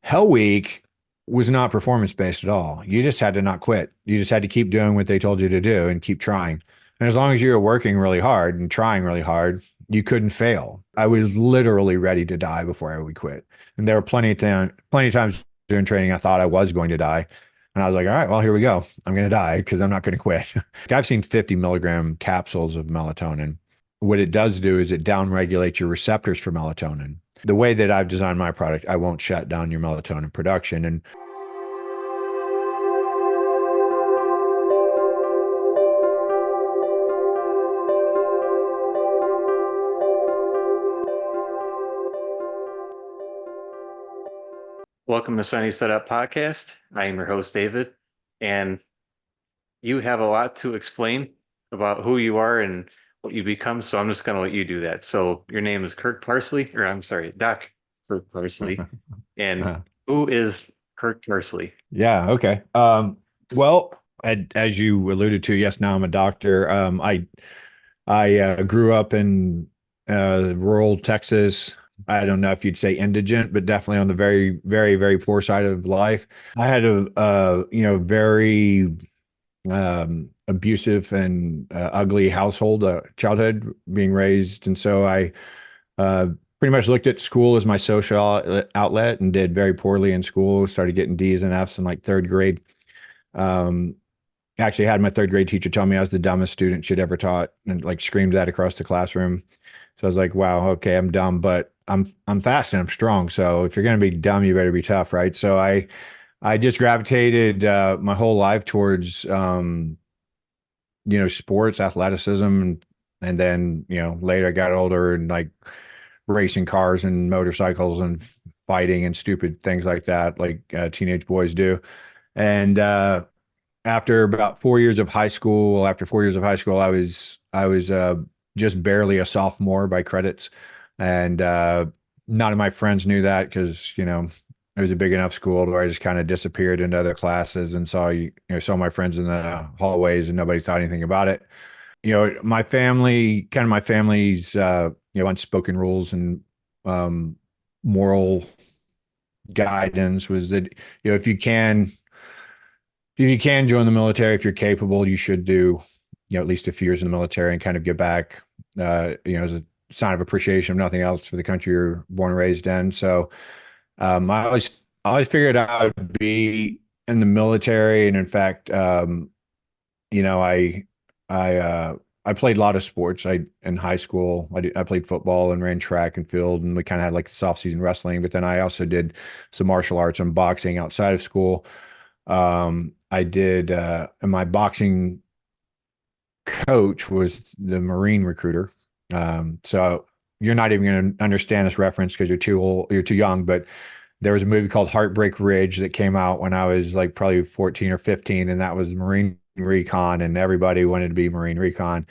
Hell Week was not performance based at all. You just had to not quit. You just had to keep doing what they told you to do and keep trying. And as long as you were working really hard and trying really hard, you couldn't fail. I was literally ready to die before I would quit. And there were plenty of times during training I thought I was going to die. And I was like, all right, well, here we go. I'm going to die because I'm not going to quit. I've seen 50 milligram capsules of melatonin. What it does do is it downregulates your receptors for melatonin. The way that I've designed my product, I won't shut down your melatonin production. And Welcome to Sunny Setup Podcast. I am your host, David, and you have a lot to explain about who you are and what you become. So I'm just going to let you do that. So your name is Kirk Parsley, or I'm sorry, Doc Kirk Parsley. And who is Kirk Parsley? yeah, okay. Well, as you alluded to, yes, now I'm a doctor. I grew up in rural Texas. I don't know if you'd say indigent, but definitely on the very, very, very poor side of life. I had a very abusive and ugly household, childhood being raised. And so I uh, pretty much looked at school as my social outlet and did very poorly in school, started getting D's and F's in like third grade. Um, Actually had my third grade teacher tell me I was the dumbest student she'd ever taught and like screamed that across the classroom. So I was like, wow, okay, I'm dumb, but I'm fast and I'm strong. So if you're gonna be dumb, you better be tough, right? So I just gravitated my whole life towards sports, athleticism, and then, later I got older and like racing cars and motorcycles and fighting and stupid things like that, like teenage boys do. And after 4 years of high school, I was just barely a sophomore by credits, and none of my friends knew that because it was a big enough school where I just kind of disappeared into other classes and saw my friends in the hallways, and nobody thought anything about it. My family's unspoken rules and um, moral guidance was that if you can join the military, if you're capable, you should do at least a few years in the military and kind of give back, as a sign of appreciation, if nothing else, for the country you're born and raised in. So I always figured I would be in the military, and in fact, you know, I played a lot of sports. In high school, I played football and ran track and field, and we kind of had like this off-season wrestling. But then I also did some martial arts and boxing outside of school. I did, and my boxing coach was the Marine recruiter. So you're not even going to understand this reference because you're too old, you're too young. But there was a movie called Heartbreak Ridge that came out when I was like probably 14 or 15, and that was Marine Recon, and everybody wanted to be Marine Recon.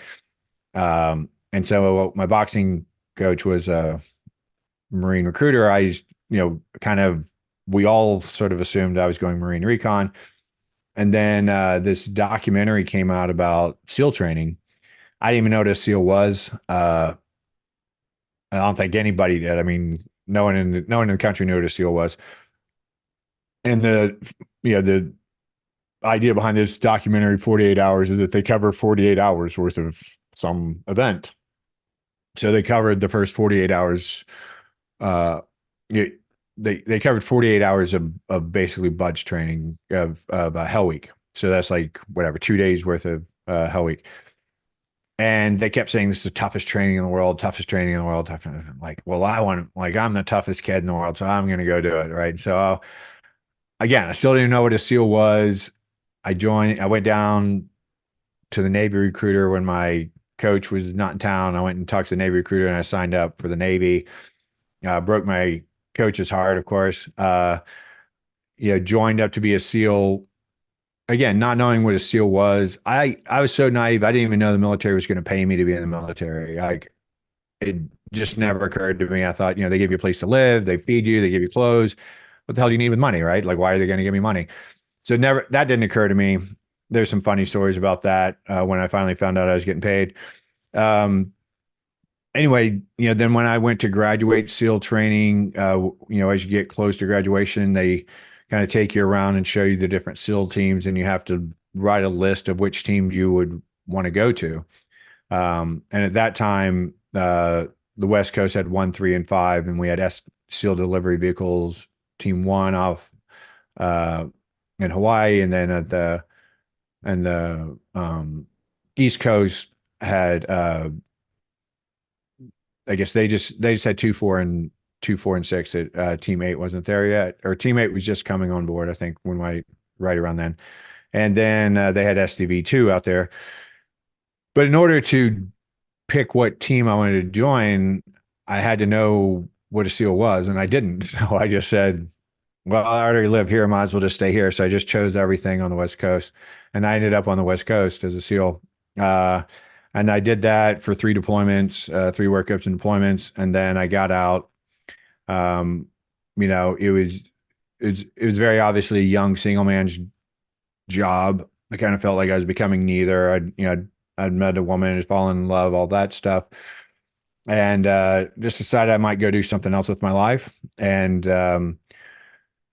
And so my boxing coach was a Marine recruiter. Kind of, we all sort of assumed I was going Marine Recon. And then this documentary came out about SEAL training. I didn't even know what a SEAL was. I don't think anybody did. I mean, no one in the country knew what a SEAL was. And the idea behind this documentary, 48 Hours, is that they cover 48 hours worth of some event. So they covered the first 48 hours. Uh, they covered 48 hours of basically budge training of Hell Week. So that's like whatever, 2 days worth of Hell Week. And they kept saying this is the toughest training in the world, toughest training in the world. I'm like, well, I'm the toughest kid in the world, so I'm going to go do it. Right. So again, I still didn't know what a SEAL was. I went down to the Navy recruiter when my coach was not in town. I went and talked to the Navy recruiter and I signed up for the Navy. Broke my coach's heart, of course. Joined up to be a SEAL. Again, not knowing what a SEAL was. I was so naive. I didn't even know the military was going to pay me to be in the military. Like, it just never occurred to me. I thought, they give you a place to live, they feed you, they give you clothes. What the hell do you need with money, right? Like, why are they going to give me money? So never that didn't occur to me. There's some funny stories about that when I finally found out I was getting paid. Um, anyway, then when I went to graduate SEAL training, as you get close to graduation, they kind of take you around and show you the different SEAL teams, and you have to write a list of which team you would want to go to. And at that time, the West Coast had 1, 3, and 5, and we had SEAL delivery vehicles, Team One off uh, in Hawaii, and then at the East Coast had I guess they just had 2, 4, and 2, 4, and 6. That Team 8 wasn't there yet, or Team 8 was just coming on board, I think, right around then. And then they had SDV 2 out there. But in order to pick what team I wanted to join, I had to know what a SEAL was, and I didn't. So I just said, well, I already live here, might as well just stay here. So I just chose everything on the West Coast, and I ended up on the West Coast as a SEAL. Uh, and I did that for 3 deployments, 3 workups and deployments, and then I got out. Um, it was very obviously a young single man's job. I kind of felt like I was becoming neither. I'd met a woman and fallen in love, all that stuff, and just decided I might go do something else with my life. And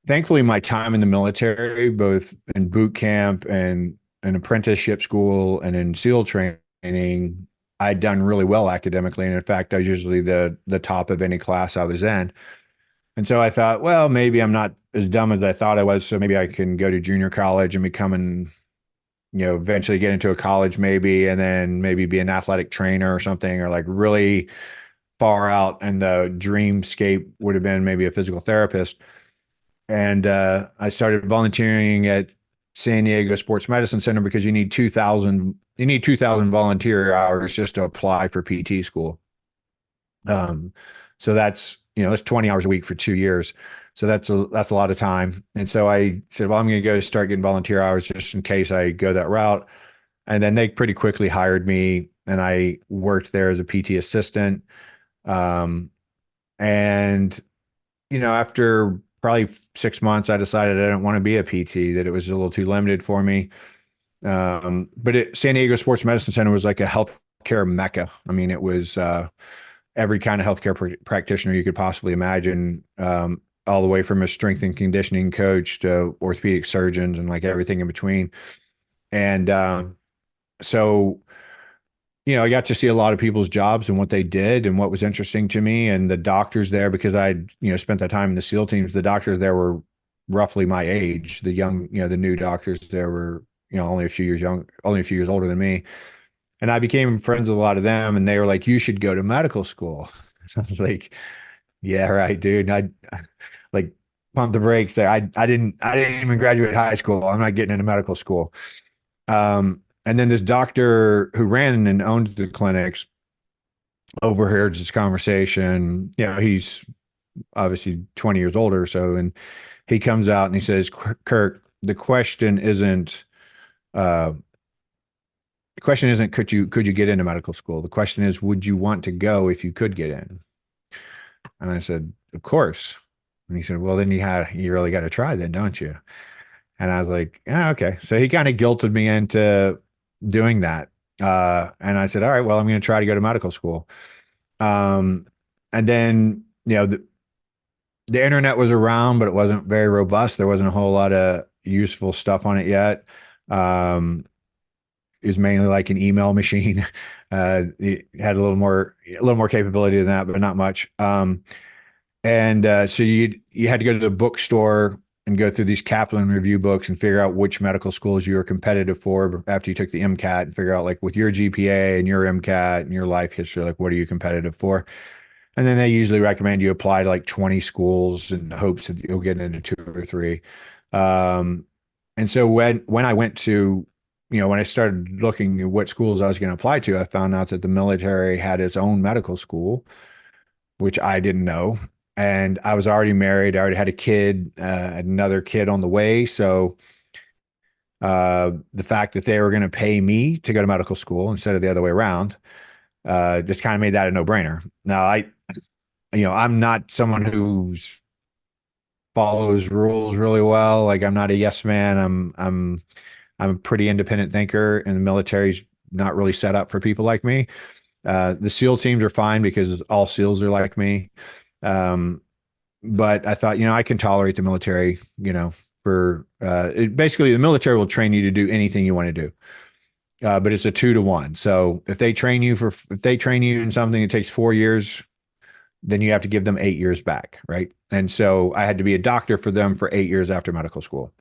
thankfully, my time in the military, both in boot camp and an apprenticeship school and in SEAL training, I'd done really well academically. And in fact, I was usually the top of any class I was in. And so I thought, well, maybe I'm not as dumb as I thought I was. So maybe I can go to junior college and become eventually get into a college maybe, and then maybe be an athletic trainer or something, or like really far out. And the dreamscape would have been maybe a physical therapist. And I started volunteering at San Diego Sports Medicine Center because you need 2,000 volunteer hours just to apply for PT school. So that's 20 hours a week for 2 years. So that's a lot of time. And so I said, well, I'm going to go start getting volunteer hours just in case I go that route. And then they pretty quickly hired me, and I worked there as a PT assistant. Um, and after probably 6 months, I decided I didn't want to be a PT, that it was a little too limited for me. But San Diego Sports Medicine Center was like a healthcare mecca. I mean, it was every kind of healthcare practitioner you could possibly imagine, all the way from a strength and conditioning coach to orthopedic surgeons and like everything in between. And so I got to see a lot of people's jobs and what they did and what was interesting to me. And the doctors there, because I'd, spent that time in the SEAL teams, the doctors there were roughly my age. The young, the new doctors there were, only a few years young, only a few years older than me. And I became friends with a lot of them, and they were like, you should go to medical school. So I was like, yeah, right, dude. And I like pump the brakes there. I didn't even graduate high school. I'm not getting into medical school. And then this doctor who ran and owned the clinics overheard this conversation. He's obviously 20 years older. So, and he comes out and he says, Kirk, uh, the question isn't, could you get into medical school? The question is, would you want to go if you could get in? And I said, of course. And he said, well, then you really got to try then, don't you? And I was like, yeah, okay. So he kind of guilted me into doing that. And I said, all right, well, I'm going to try to go to medical school. Um, and then, the internet was around, but it wasn't very robust. There wasn't a whole lot of useful stuff on it yet. Um, it was mainly like an email machine. It had a little more capability than that, but not much. And so you had to go to the bookstore and go through these Kaplan review books and figure out which medical schools you were competitive for after you took the MCAT, and figure out like with your GPA and your MCAT and your life history, like what are you competitive for? And then they usually recommend you apply to like 20 schools in hopes that you'll get into 2 or 3. Um, and so when I went to, when I started looking at what schools I was going to apply to, I found out that the military had its own medical school, which I didn't know. And I was already married. I already had a kid, another kid on the way. So the fact that they were going to pay me to go to medical school instead of the other way around just kind of made that a no-brainer. Now, I'm not someone who follows rules really well. Like I'm not a yes man. I'm a pretty independent thinker, and the military's not really set up for people like me. The SEAL teams are fine because all SEALs are like me. Um, but I thought, I can tolerate the military, basically the military will train you to do anything you want to do. But it's a 2 to 1. So if they train you in something that takes 4 years, then you have to give them 8 years back, right? And so I had to be a doctor for them for 8 years after medical school.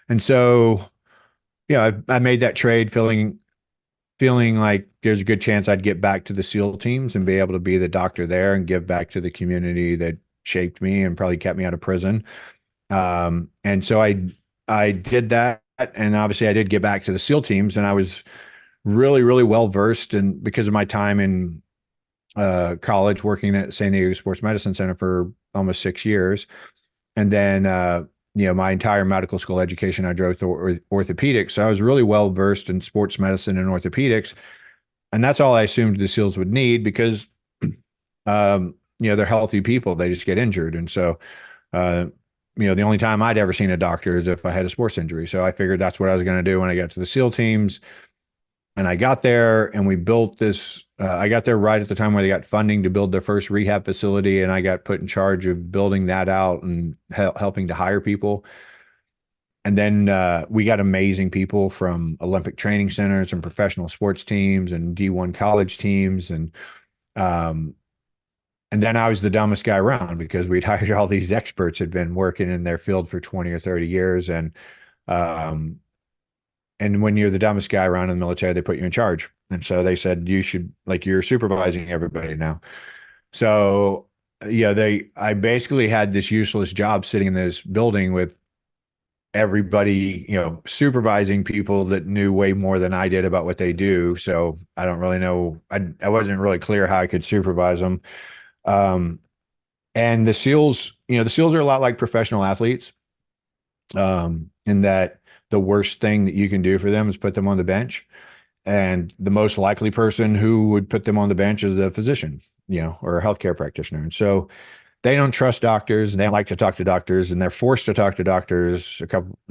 And so, I made that trade feeling like there's a good chance I'd get back to the SEAL teams and be able to be the doctor there and give back to the community that shaped me and probably kept me out of prison. And so I did that, and obviously I did get back to the SEAL teams, and I was really, really well versed, and because of my time in college working at San Diego Sports Medicine Center for almost 6 years, and then my entire medical school education I drove through orthopedics, so I was really well versed in sports medicine and orthopedics, and that's all I assumed the SEALs would need because they're healthy people, they just get injured, and so uh, the only time I'd ever seen a doctor is if I had a sports injury. So I figured that's what I was going to do when I got to the SEAL teams. And I got there and we built this. I got there right at the time where they got funding to build their first rehab facility. And I got put in charge of building that out and helping to hire people. And then we got amazing people from Olympic training centers and professional sports teams and D1 college teams. Um, and then I was the dumbest guy around because we'd hired all these experts had been working in their field for 20 or 30 years. Um, and when you're the dumbest guy around in the military, they put you in charge. And so they said, you should, like, you're supervising everybody now. So, I basically had this useless job sitting in this building with everybody, supervising people that knew way more than I did about what they do. So I don't really know. I wasn't really clear how I could supervise them. Um, and the SEALs are a lot like professional athletes, in that the worst thing that you can do for them is put them on the bench. And the most likely person who would put them on the bench is a physician, or a healthcare practitioner. And so they don't trust doctors and they don't like to talk to doctors, and they're forced to talk to doctors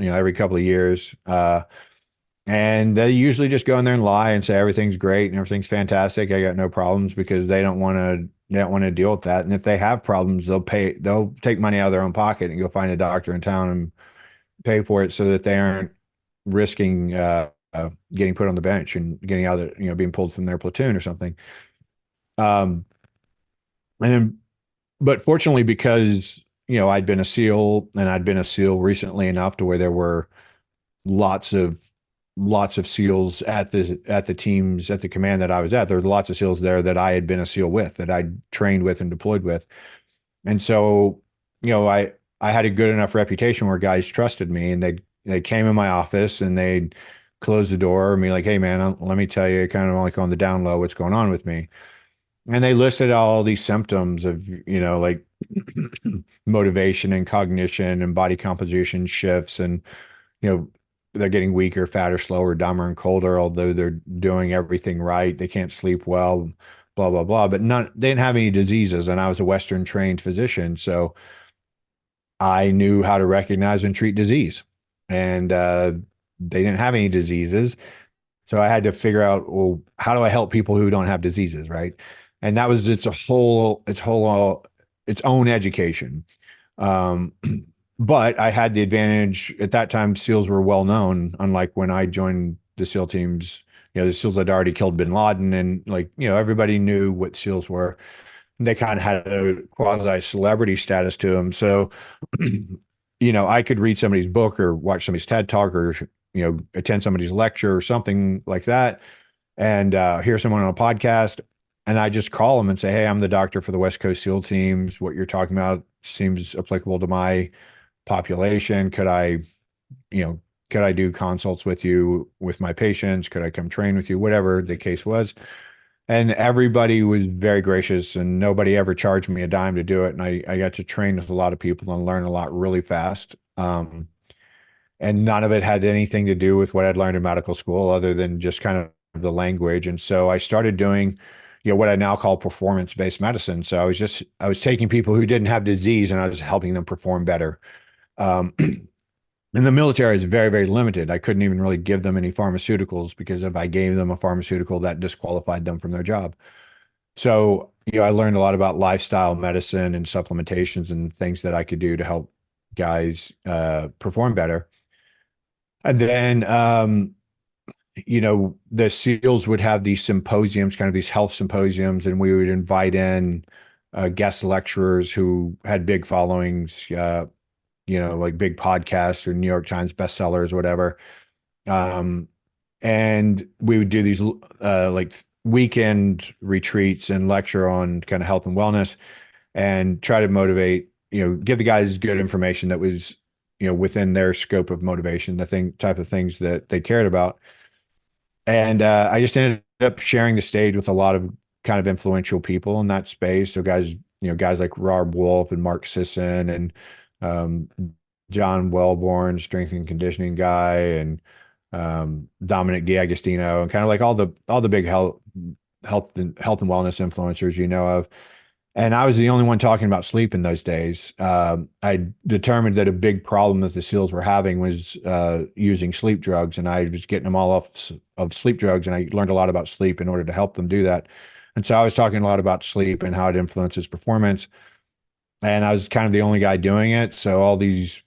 every couple of years. And they usually just go in there and lie and say everything's great and everything's fantastic. I got no problems because they don't want to deal with that. And if they have problems, they'll take money out of their own pocket and go find a doctor in town and pay for it so that they aren't risking getting put on the bench and getting out of being pulled from their platoon or something. Um, and then, but fortunately, because I'd been a SEAL and I'd been a SEAL recently enough to where there were lots of SEALs at the teams at the command that I was at. There was lots of SEALs there that I had been a SEAL with, that I'd trained with and deployed with, and so I had a good enough reputation where guys trusted me, and they came in my office and they'd close the door and be like, "Hey man, let me tell you kind of like on the down low what's going on with me." And they listed all these symptoms of, like motivation and cognition and body composition shifts, and you know, they're getting weaker, fatter, slower, dumber, and colder, although they're doing everything right. They can't sleep well, blah, blah, blah. But they didn't have any diseases. And I was a Western trained physician. So I knew how to recognize and treat disease. And they didn't have any diseases. So I had to figure out, well, how do I help people who don't have diseases, right? And that was its own education. Um, but I had the advantage at that time. SEALs were well known, unlike when I joined the SEAL teams. The SEALs had already killed bin Laden, and everybody knew what SEALs were. They kind of had a quasi celebrity status to them. So, I could read somebody's book or watch somebody's TED talk or attend somebody's lecture or something like that, and hear someone on a podcast, and I just call them and say, "Hey, I'm the doctor for the West Coast SEAL teams. What you're talking about seems applicable to my population. Could I do consults with you with my patients? Could I come train with you?" Whatever the case was. And everybody was very gracious, and nobody ever charged me a dime to do it. And I got to train with a lot of people and learn a lot really fast. And none of it had anything to do with what I'd learned in medical school other than just kind of the language. And so I started doing, what I now call performance-based medicine. So I was taking people who didn't have disease and I was helping them perform better. Um, And the military is very, very limited. I couldn't even really give them any pharmaceuticals because if I gave them a pharmaceutical, that disqualified them from their job. So, I learned a lot about lifestyle medicine and supplementations and things that I could do to help guys perform better. And then, the SEALs would have these symposiums, kind of these health symposiums, and we would invite in guest lecturers who had big followings, like big podcasts or New York Times bestsellers, whatever. Um, and we would do these like weekend retreats and lecture on kind of health and wellness and try to motivate, give the guys good information that was, within their scope of motivation, the type of things that they cared about. And I just ended up sharing the stage with a lot of kind of influential people in that space. So guys like Rob Wolf and Mark Sisson and um, John Wellborn, strength and conditioning guy, and Dominic D'Agostino, and kind of like all the big health and wellness influencers of. And I was the only one talking about sleep in those days. I determined that a big problem that the SEALs were having was using sleep drugs, and I was getting them all off of sleep drugs, and I learned a lot about sleep in order to help them do that. And so I was talking a lot about sleep and how it influences performance, and I was kind of the only guy doing it. So all these,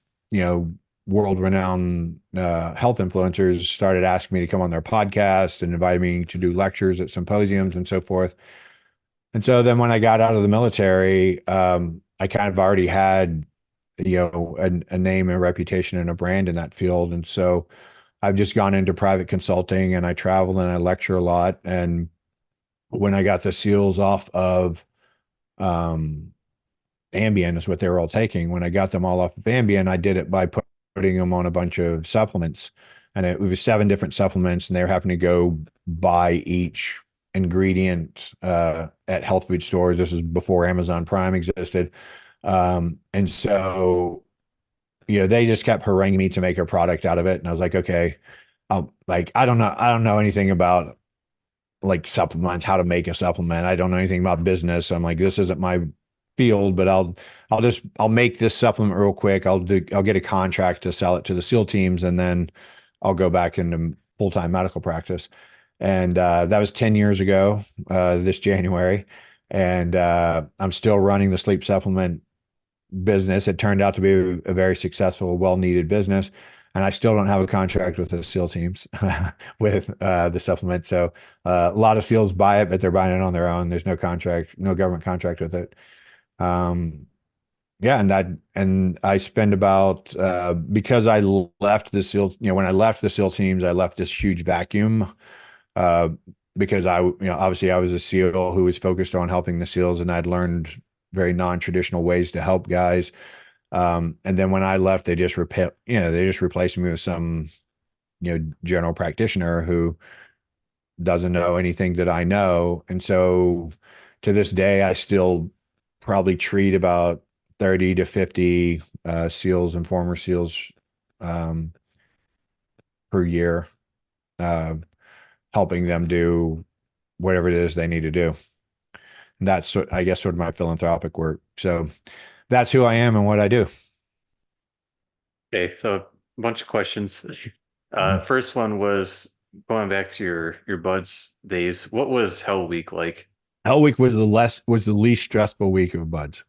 world-renowned health influencers started asking me to come on their podcast and invited me to do lectures at symposiums and so forth. And so then when I got out of the military, I kind of already had, a name and reputation and a brand in that field. And so I've just gone into private consulting and I travel and I lecture a lot. And when I got the SEALs off of um, Ambien is what they were all taking. When I got them all off of Ambien, I did it by putting them on a bunch of supplements. And it was 7 different supplements, and they were having to go buy each ingredient at health food stores. This is before Amazon Prime existed. And so, they just kept haranguing me to make a product out of it. And I was like, okay, I don't know anything about like supplements, how to make a supplement. I don't know anything about business. I'm like, this isn't my field, but I'll make this supplement real quick. I'll get a contract to sell it to the SEAL teams, and then I'll go back into full-time medical practice. And that was 10 years ago, this January. And I'm still running the sleep supplement business. It turned out to be a very successful, well-needed business. And I still don't have a contract with the SEAL teams with the supplement. So a lot of SEALs buy it, but they're buying it on their own. There's no contract, no government contract with it. Um, yeah, and I spend about because I left the SEAL, when I left the SEAL teams, I left this huge vacuum uh, because obviously I was a SEAL who was focused on helping the SEALs, and I'd learned very non-traditional ways to help guys. And then when I left, they just replaced me with some, general practitioner who doesn't know anything that I know. And so to this day, I still probably treat about 30 to 50 SEALs and former SEALs um, per year, uh, helping them do whatever it is they need to do. And that's, I guess, sort of my philanthropic work. So that's who I am and what I do. Okay, so a bunch of questions. Mhm. First one was going back to your buds days. What was Hell Week like? Hell Week was the least stressful week of buds.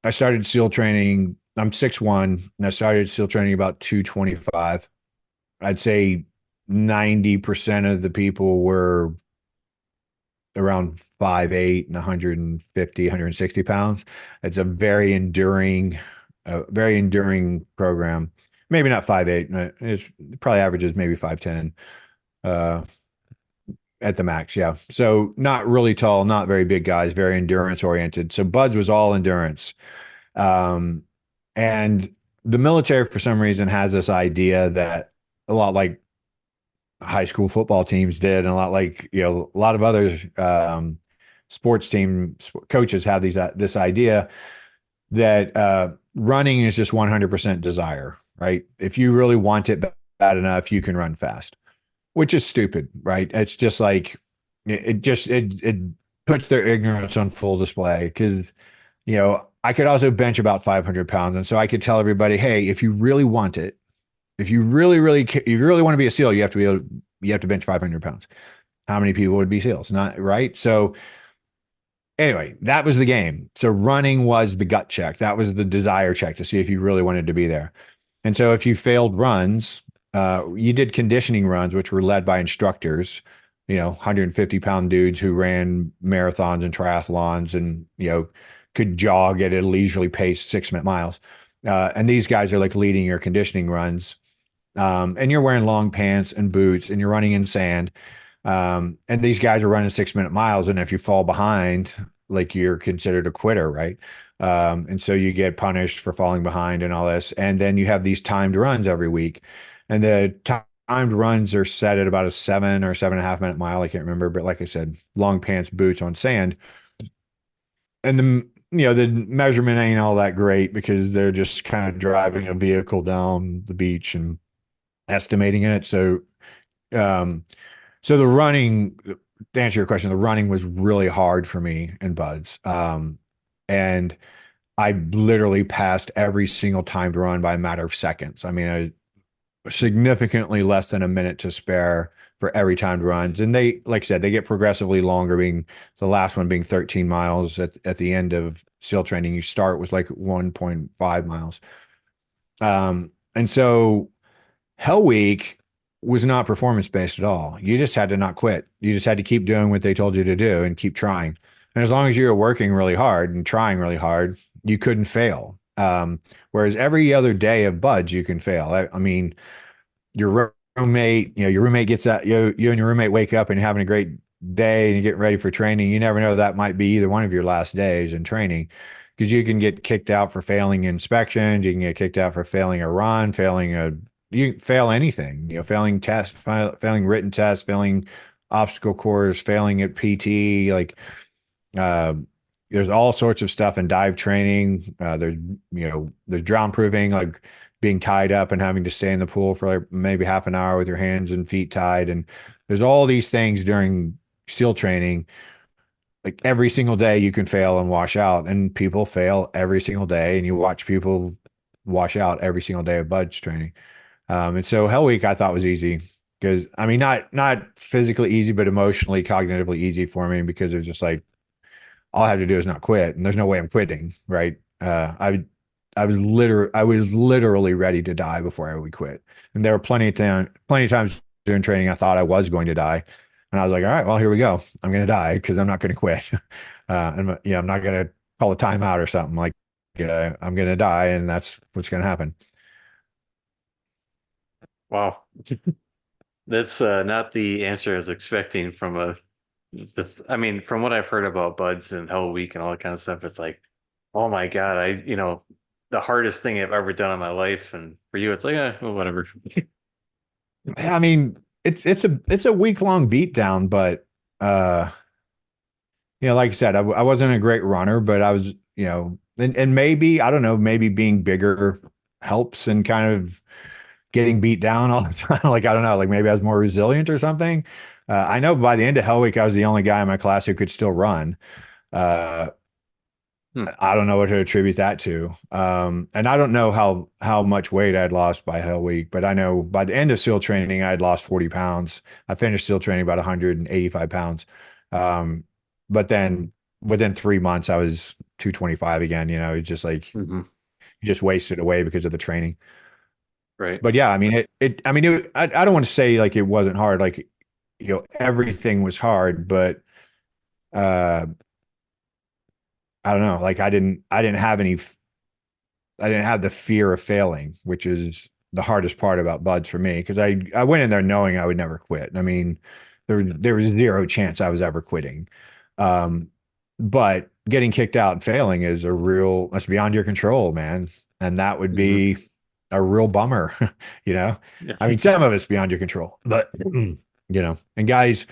I started SEAL training. I'm 6'1", and I started SEAL training about 225. I'd say 90% of the people were around 5'8" and 150, 160 pounds. It's a very enduring program. Maybe not 5'8". It's probably averages maybe 5'10", uh, at the max. Yeah. So not really tall, not very big guys, very endurance oriented. So Buds was all endurance. Um, and the military, for some reason, has this idea that a lot like high school football teams did, and a lot like, a lot of other sports team coaches have this idea that running is just 100% desire, right? If you really want it bad enough, you can run fast, which is stupid, right? It's just like it puts their ignorance on full display because I could also bench about 500 pounds, and so I could tell everybody, hey, if you really want it, if you you really want to be a SEAL, you have to bench 500 pounds. How many people would be SEALs? Not right. So anyway, that was the game. So running was the gut check. That was the desire check to see if you really wanted to be there. And so if you failed runs, you did conditioning runs, which were led by instructors, 150-pound dudes who ran marathons and triathlons and, could jog at a leisurely pace, 6-minute miles. And these guys are like leading your conditioning runs. And you're wearing long pants and boots and you're running in sand. And these guys are running 6-minute miles. And if you fall behind, like you're considered a quitter, right? And so you get punished for falling behind and all this. And then you have these timed runs every week. And the timed runs are set at about a 7 or 7.5 minute mile. I can't remember. But like I said, long pants, boots on sand. And the measurement ain't all that great because they're just kind of driving a vehicle down the beach and estimating it. Um, so the running, to answer your question, the running was really hard for me in buds. And I literally passed every single timed run by a matter of seconds. I mean, significantly less than a minute to spare for every timed runs. And they, like I said, they get progressively longer, being the last one being 13 miles at the end of SEAL training. You start with like 1.5 miles. And so Hell Week was not performance based at all. You just had to not quit. You just had to keep doing what they told you to do and keep trying. And as long as you were working really hard and trying really hard, you couldn't fail. Whereas every other day of buds, you can fail. I mean, your roommate, your roommate gets out, you and your roommate wake up and you're having a great day and you're getting ready for training. You never know, that might be either one of your last days in training because you can get kicked out for failing inspections. You can get kicked out for failing a run, you can fail anything, failing tests, failing written tests, failing obstacle course, failing at PT, like, uh, there's all sorts of stuff in dive training. There's drown proofing, like being tied up and having to stay in the pool for like maybe half an hour with your hands and feet tied. And there's all these things during SEAL training. Like every single day you can fail and wash out, and people fail every single day, and you watch people wash out every single day of budge training. And so Hell Week I thought was easy because I mean not physically easy, but emotionally, cognitively easy for me because it was just like all I have to do is not quit, and there's no way I'm quitting, right? I was literally ready to die before I would quit, and there were plenty of times during training I thought I was going to die, and I was like, all right, well here we go, I'm going to die because I'm not going to quit, and I'm not going to call a timeout or something like, I'm going to die, and that's what's going to happen. Wow. That's not the answer I was expecting from I mean, from what I've heard about buds and Hell Week and all that kind of stuff, it's like, oh my God, the hardest thing I've ever done in my life. And for you, it's like, well, whatever. I mean, it's a week long beatdown, but uh like I said, I wasn't a great runner, but I was, and maybe, I don't know, maybe being bigger helps and kind of getting beat down all the time. Like, I don't know, like maybe I was more resilient or something. I know by the end of Hell Week, I was the only guy in my class who could still run. Uh, Hmm. I don't know what to attribute that to. And I don't know how much weight I'd lost by Hell Week, but I know by the end of SEAL training, I had lost 40 pounds. I finished SEAL training about 185 pounds. Um, but then within 3 months, I was 225 again. It's just like Hmm. you just wasted away because of the training. Right. But yeah, I mean, I mean, I don't want to say like it wasn't hard. Like, everything was hard, but, uh, I don't know. Like I didn't have the fear of failing, which is the hardest part about buds for me. Cause I went in there knowing I would never quit. I mean, there was zero chance I was ever quitting. Um, but getting kicked out and failing is that's beyond your control, man. And that would Hmm. be a real bummer, you know? Yeah. I mean, some of it's beyond your control, but and guys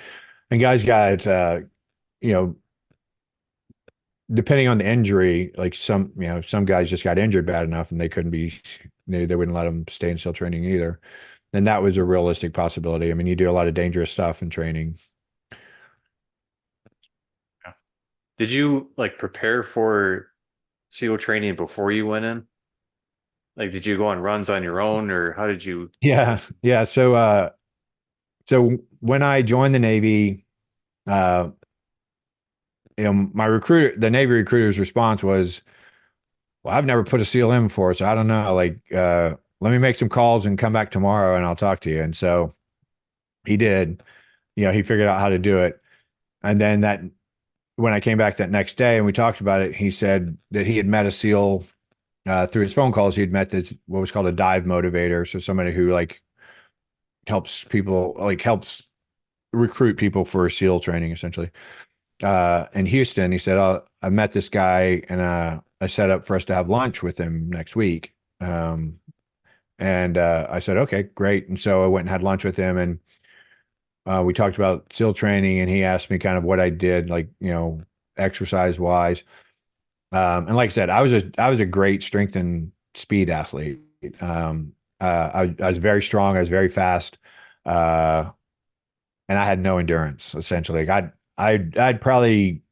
got, you know, depending on the injury, like some guys just got injured bad enough and they couldn't be, they wouldn't let them stay in SEAL training either. And that was a realistic possibility. I mean, you do a lot of dangerous stuff in training. Did you like prepare for SEAL training before you went in? Like, did you go on runs on your own, or how did you? Yeah, yeah. So when I joined the Navy, uh, my recruiter, the Navy recruiter's response was, "Well, I've never put a SEAL in before, so I don't know. Like, let me make some calls and come back tomorrow, and I'll talk to you." And so he did. He figured out how to do it. And then that when I came back that next day and we talked about it, he said that he had met a SEAL through his phone calls. He'd met this what was called a dive motivator, so somebody who like helps people, like helps recruit people for SEAL training, essentially. In Houston, he said, "Oh, I met this guy, and I set up for us to have lunch with him next week." And I said, "Okay, great." And so I went and had lunch with him, and we talked about SEAL training, and he asked me kind of what I did, like exercise wise. And like I said, I was a great strength and speed athlete. I was very strong. I was very fast, uh, and I had no endurance. Essentially, like I'd probably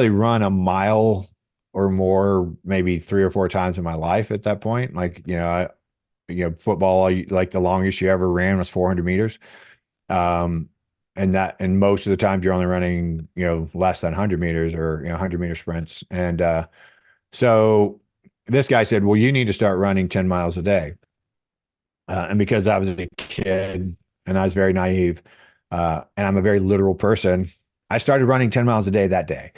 run a mile or more, maybe 3 or 4 times in my life at that point. Like football, like the longest you ever ran was 400 meters. Um, and most of the times you're only running, less than 100 meters or, 100-meter sprints. And so this guy said, well, you need to start running 10 miles a day. And because I was a kid and I was very naive, and I'm a very literal person, I started running 10 miles a day that day.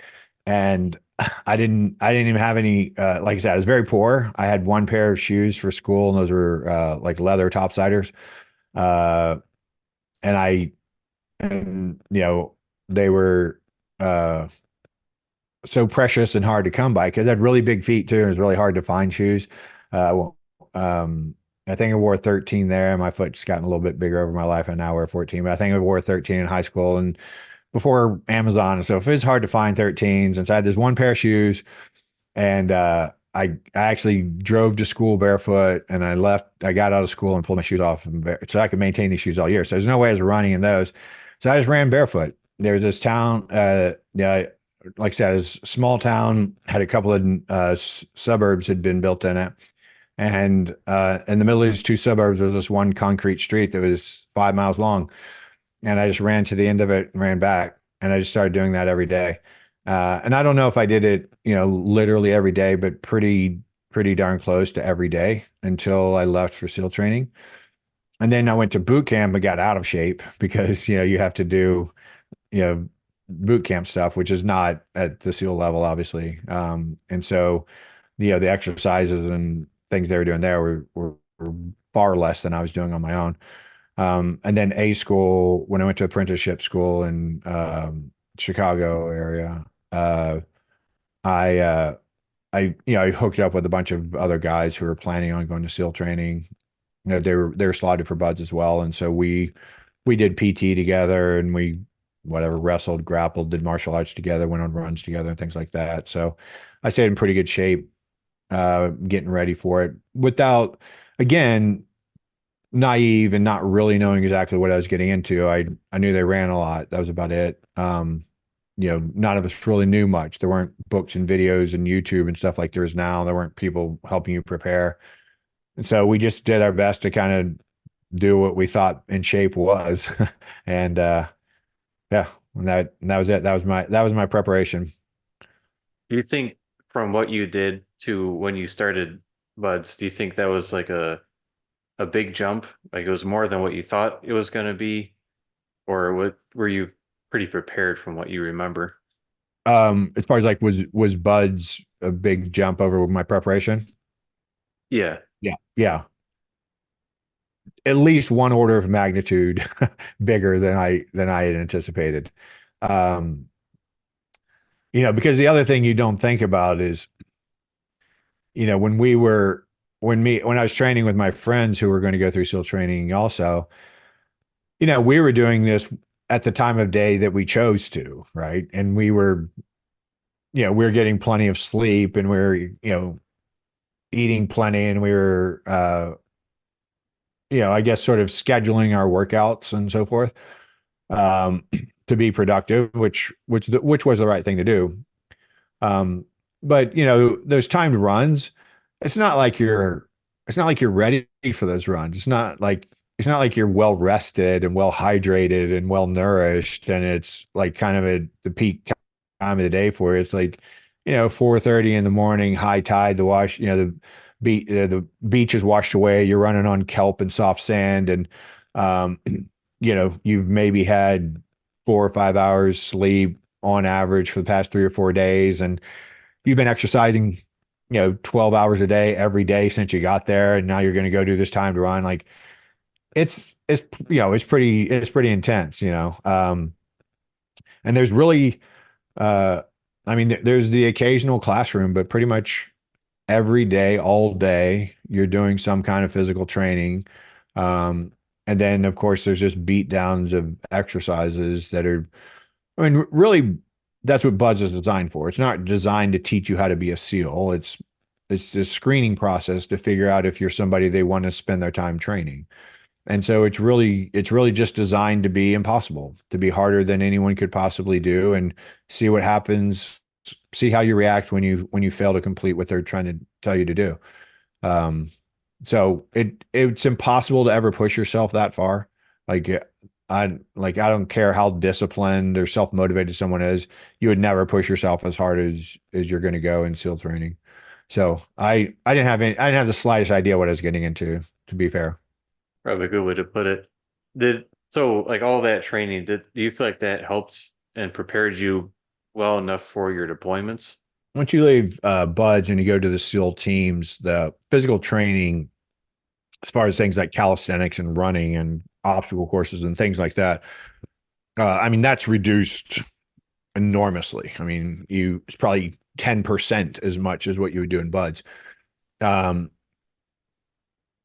And I didn't even have any, like I said, I was very poor. I had one pair of shoes for school, and those were like leather topsiders. Uh, and I, and they were uh so precious and hard to come by because I had really big feet too. And it was really hard to find shoes. Well, I think I wore 13 there. My foot's gotten a little bit bigger over my life, and now I wear 14. But I think I wore 13 in high school and before Amazon and stuff. It's hard to find 13s, and so I had this one pair of shoes, and I actually drove to school barefoot, and I got out of school and pulled my shoes off so I could maintain these shoes all year. So there's no way I was running in those. So I just ran barefoot. There's this town, yeah, like I said, it's a small town, had a couple of suburbs had been built in it. And in the middle of these two suburbs was this one concrete street that was 5 miles long. And I just ran to the end of it and ran back. And I just started doing that every day. And I don't know if I did it, literally every day, but pretty darn close to every day until I left for SEAL training. And then I went to boot camp and got out of shape because, you have to do, you know, boot camp stuff, which is not at the SEAL level, obviously. And so, the exercises and things they were doing there were far less than I was doing on my own. And then A school, when I went to apprenticeship school in Chicago area, I I hooked up with a bunch of other guys who were planning on going to SEAL training. They were slotted for buds as well, and so we did PT together, and we whatever wrestled, grappled, did martial arts together, went on runs together, and things like that. So I stayed in pretty good shape, getting ready for it without, again, naive and not really knowing exactly what I was getting into. I knew they ran a lot. That was about it. None of us really knew much. There weren't books and videos and YouTube and stuff like there is now. There weren't people helping you prepare. And so we just did our best to kind of do what we thought in shape was. And yeah, and that was it. That was my preparation. Do you think from what you did to when you started Buds, do you think that was like a big jump? Like it was more than what you thought it was going to be, or what were you pretty prepared from what you remember? As far as like was Buds a big jump over my preparation? Yeah. Yeah. Yeah. At least one order of magnitude bigger than I had anticipated. Um, because the other thing you don't think about is, when we were when I was training with my friends who were going to go through SEAL training also, we were doing this at the time of day that we chose to, right? And we were getting plenty of sleep, and we were, eating plenty, and we were I guess sort of scheduling our workouts and so forth, um, to be productive, which was the right thing to do. Um, but those timed runs, it's not like you're ready for those runs. It's not like you're well rested and well hydrated and well nourished, and it's like kind of the peak time of the day for you. It's like, 4:30 in the morning, high tide, the wash, the beach is washed away. You're running on kelp and soft sand, and um, you've maybe had 4 or 5 hours sleep on average for the past 3 or 4 days, and you've been exercising, 12 hours a day every day since you got there, and now you're going to go do this time to run. Like it's pretty intense, and there's really, uh, I mean, there's the occasional classroom, but pretty much every day, all day, you're doing some kind of physical training. And then, of course, there's just beat downs of exercises that are, I mean, really, that's what Buds is designed for. It's not designed to teach you how to be a SEAL. It's a screening process to figure out if you're somebody they want to spend their time training. And so it's really just designed to be impossible, to be harder than anyone could possibly do, and see what happens, see how you react when you fail to complete what they're trying to tell you to do. Um, so it's impossible to ever push yourself that far. Like I don't care how disciplined or self-motivated someone is, you would never push yourself as hard as you're going to go in SEAL training. So I didn't have the slightest idea what I was getting into, to be fair. Probably a good way to put it. Like all that training, do you feel like that helped and prepared you well enough for your deployments? Once you leave Buds and you go to the SEAL teams, the physical training, as far as things like calisthenics and running and obstacle courses and things like that, I mean, that's reduced enormously. I mean, it's probably 10% as much as what you would do in Buds. Um,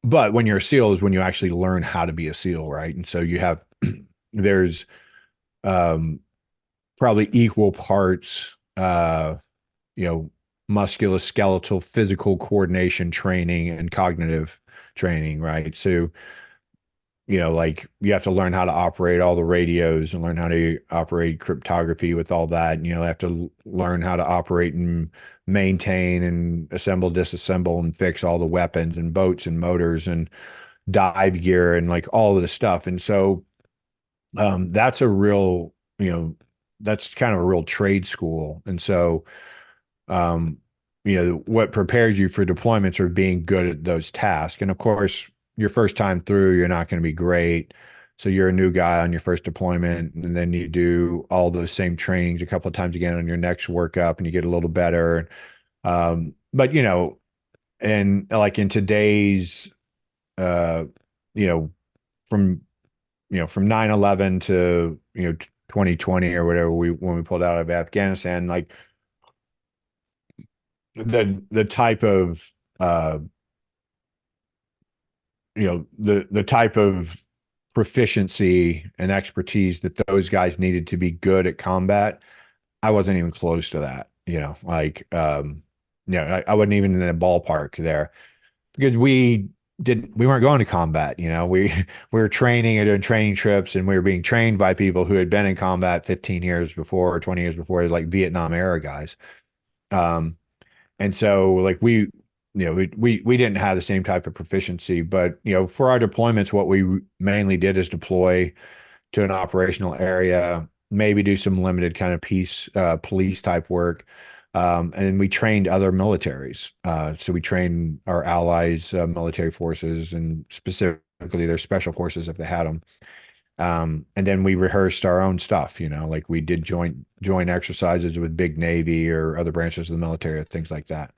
but when you're a SEAL is when you actually learn how to be a SEAL, right? And so there's um, probably equal parts, you know, musculoskeletal, physical coordination training and cognitive training, right? So, like you have to learn how to operate all the radios and learn how to operate cryptography with all that. And, have to learn how to operate and maintain and assemble, disassemble, and fix all the weapons and boats and motors and dive gear and like all of the stuff. And so that's a real, that's kind of a real trade school. And so, um, what prepares you for deployments are being good at those tasks. And of course, your first time through, you're not going to be great. So you're a new guy on your first deployment, and then you do all those same trainings a couple of times again on your next workup, and you get a little better. But and like in today's, uh, you know, from from 9/11 to 2020 or whatever, when we pulled out of Afghanistan, like the type of the type of proficiency and expertise that those guys needed to be good at combat, I wasn't even close to that. I wasn't even in the ballpark there, because we weren't going to combat. We were training and doing training trips, and we were being trained by people who had been in combat 15 years before or 20 years before, like Vietnam era guys. Um, and so like we didn't have the same type of proficiency, but for our deployments, what we mainly did is deploy to an operational area, maybe do some limited kind of police type work. And we trained other militaries. So we trained our allies, military forces, and specifically their special forces if they had them. And then we rehearsed our own stuff, like we did joint exercises with big Navy or other branches of the military, things like that.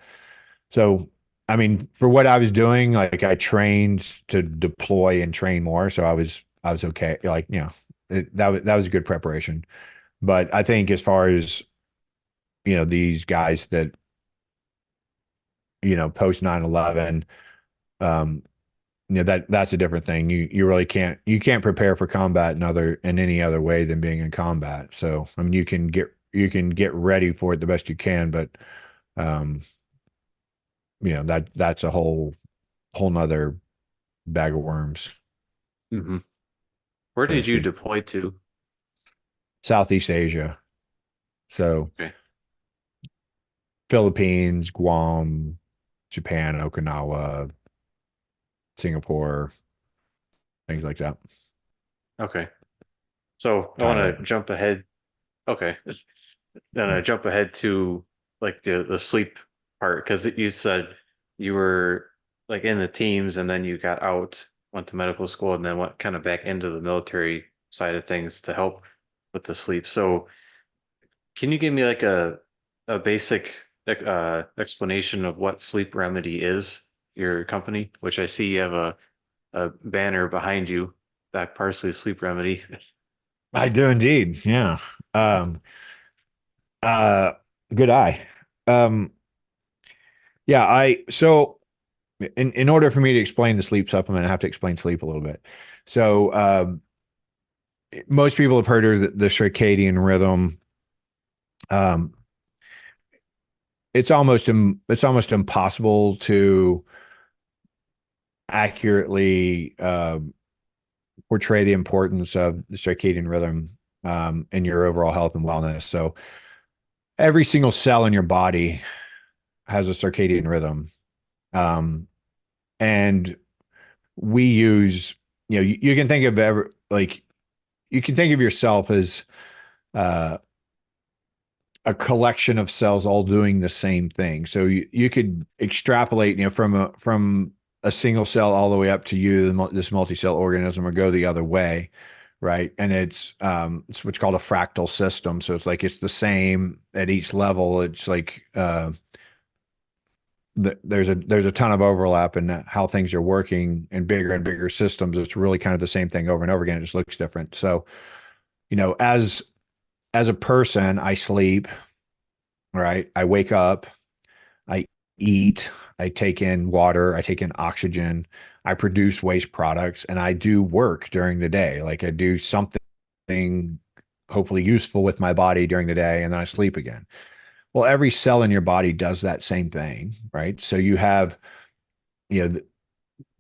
So, I mean, for what I was doing, like I trained to deploy and train more, so I was okay. Like, that was a good preparation. But I think as far as, these guys that, post 9/11, um, that's a different thing. You really can't prepare for combat in any other way than being in combat. So, I mean, you can get ready for it the best you can, but um, that's a whole nother bag of worms, Hmm. Where so to did you speak. deploy to? Southeast Asia. So Okay. Philippines, Guam, Japan, Okinawa, Singapore, things like that. Okay. So I want to Thailand. jump ahead. Okay. Then I Yeah. jump ahead to like the sleep part because you said you were like in the teams and then you got out, went to medical school, and then went kind of back into the military side of things to help with the sleep. So can you give me like a basic explanation of what Sleep Remedy is, your company, which I see you have a banner behind you, that Parsley Sleep Remedy. I do indeed. Yeah. Um, uh, good eye. Um, yeah, in order for me to explain the sleep supplement, I have to explain sleep a little bit. So, most people have heard of the circadian rhythm. Um, it's almost impossible to accurately portray the importance of the circadian rhythm in your overall health and wellness. So every single cell in your body has a circadian rhythm. Um, and we use, you can think of you can think of yourself as uh, a collection of cells all doing the same thing. So you could extrapolate, from a single cell all the way up to you, this multi-cell organism, or go the other way, right? And it's what's called a fractal system. So it's like it's the same at each level. It's like there's a ton of overlap in how things are working in bigger and bigger systems. It's really kind of the same thing over and over again. It just looks different. So, as a person, I sleep, right? I wake up, I eat, I take in water, I take in oxygen, I produce waste products, and I do work during the day. Like I do something hopefully useful with my body during the day, and then I sleep again. Well, every cell in your body does that same thing, right? So you have, you know,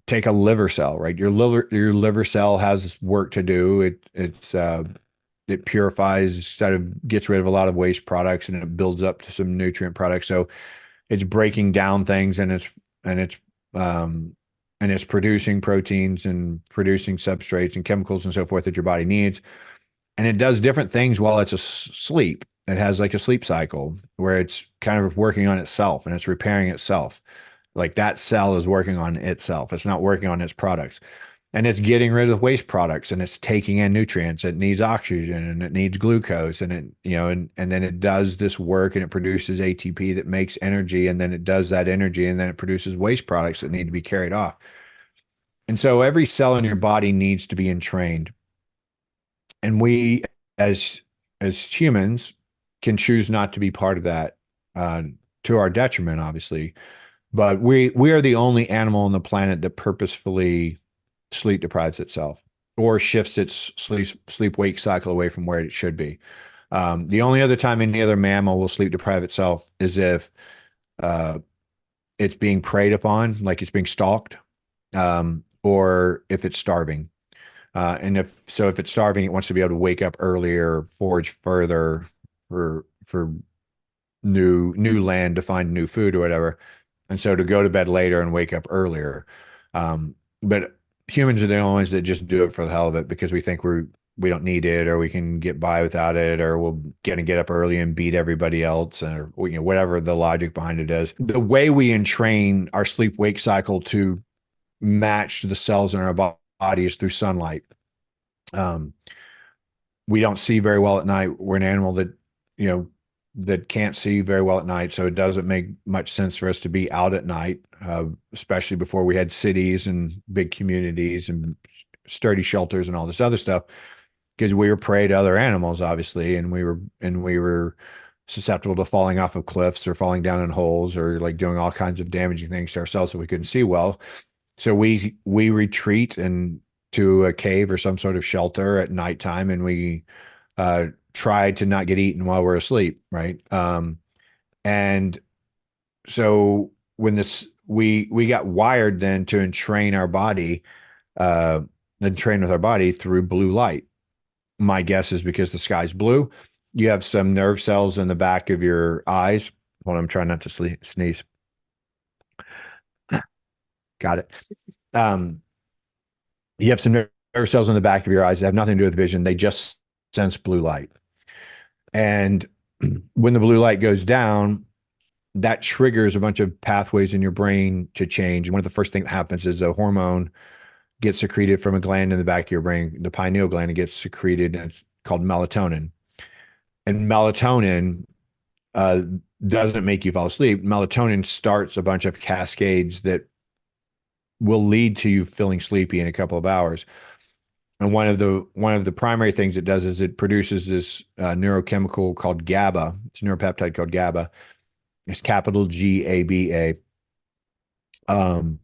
take a liver cell, right? Your liver cell has work to do. It purifies, kind of gets rid of a lot of waste products, and it builds up to some nutrient products. So it's breaking down things, and it's um and it's producing proteins and producing substrates and chemicals and so forth that your body needs. And it does different things while it's asleep. It has like a sleep cycle where it's kind of working on itself and it's repairing itself. Like that cell is working on itself. It's not working on its products. And it's getting rid of waste products, and it's taking in nutrients. It needs oxygen and it needs glucose, and and then it does this work and it produces ATP that makes energy, and then it does that energy, and then it produces waste products that need to be carried off. And so every cell in your body needs to be entrained. And we as humans can choose not to be part of that, uh, to our detriment, obviously. But we are the only animal on the planet that purposefully sleep deprives itself or shifts its sleep wake cycle away from where it should be. The only other time any other mammal will sleep deprive itself is if uh, it's being preyed upon, like it's being stalked, or if it's starving. And if it's starving, it wants to be able to wake up earlier, forage further for new land to find new food or whatever. And so to go to bed later and wake up earlier. But humans are the only ones that just do it for the hell of it because we think we don't need it, or we can get by without it, or we'll get up early and beat everybody else, or whatever the logic behind it is. The way we entrain our sleep wake cycle to match the cells in our body is through sunlight. Um, we don't see very well at night. We're an animal you know, that can't see very well at night. So it doesn't make much sense for us to be out at night, especially before we had cities and big communities and sturdy shelters and all this other stuff, because we were prey to other animals, obviously, and we were susceptible to falling off of cliffs or falling down in holes or like doing all kinds of damaging things to ourselves that we couldn't see well. So we retreat and to a cave or some sort of shelter at nighttime, and we try to not get eaten while we're asleep, right? And so when this we got wired then to entrain our body, uh, and train with our body through blue light. My guess is because the sky's blue. You have some nerve cells in the back of your eyes. Hold on, I'm trying not to sneeze. Got it. Um, you have some nerve cells in the back of your eyes that have nothing to do with vision. They just sense blue light. And when the blue light goes down, that triggers a bunch of pathways in your brain to change. And one of the first things that happens is a hormone gets secreted from a gland in the back of your brain, the pineal gland, it gets secreted, and it's called melatonin. And melatonin uh, doesn't make you fall asleep. Melatonin starts a bunch of cascades that will lead to you feeling sleepy in a couple of hours. And one of the primary things it does is it produces this neurochemical called GABA. It's a neuropeptide called GABA. It's capital GABA. Um,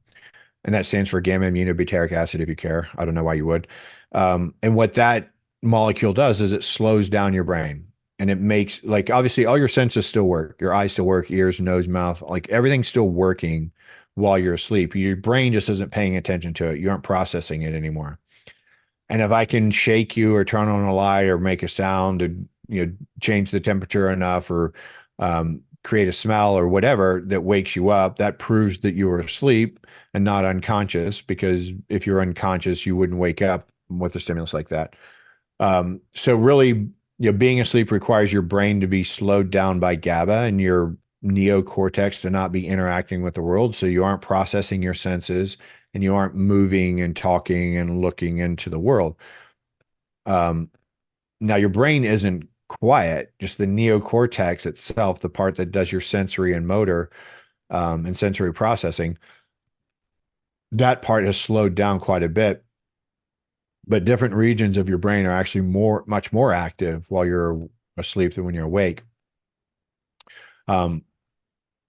and that stands for gamma aminobutyric acid, if you care. I don't know why you would. And what that molecule does is it slows down your brain, and it makes, like, obviously all your senses still work. Your eyes still work, ears, nose, mouth, like everything's still working while you're asleep. Your brain just isn't paying attention to it. You aren't processing it anymore. And if I can shake you or turn on a light or make a sound or change the temperature enough or create a smell or whatever that wakes you up, that proves that you were asleep and not unconscious. Because if you're unconscious, you wouldn't wake up with a stimulus like that. So really, being asleep requires your brain to be slowed down by GABA and your neocortex to not be interacting with the world. So you aren't processing your senses and you aren't moving and talking and looking into the world. Um, Now your brain isn't quiet, just the neocortex itself, the part that does your sensory and motor and sensory processing, that part has slowed down quite a bit. But different regions of your brain are actually much more active while you're asleep than when you're awake. Um,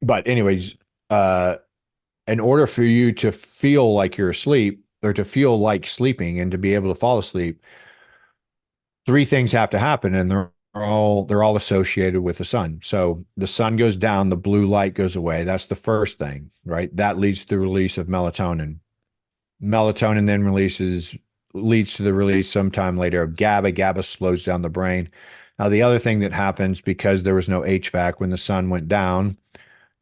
but anyways, uh, in order for you to feel like you're asleep or to feel like sleeping and to be able to fall asleep, three things have to happen, and they're all associated with the sun. So the sun goes down, the blue light goes away. That's the first thing, right? That leads to the release of melatonin. Melatonin then leads to the release sometime later of GABA. GABA slows down the brain. Now, the other thing that happens, because there was no HVAC when the sun went down,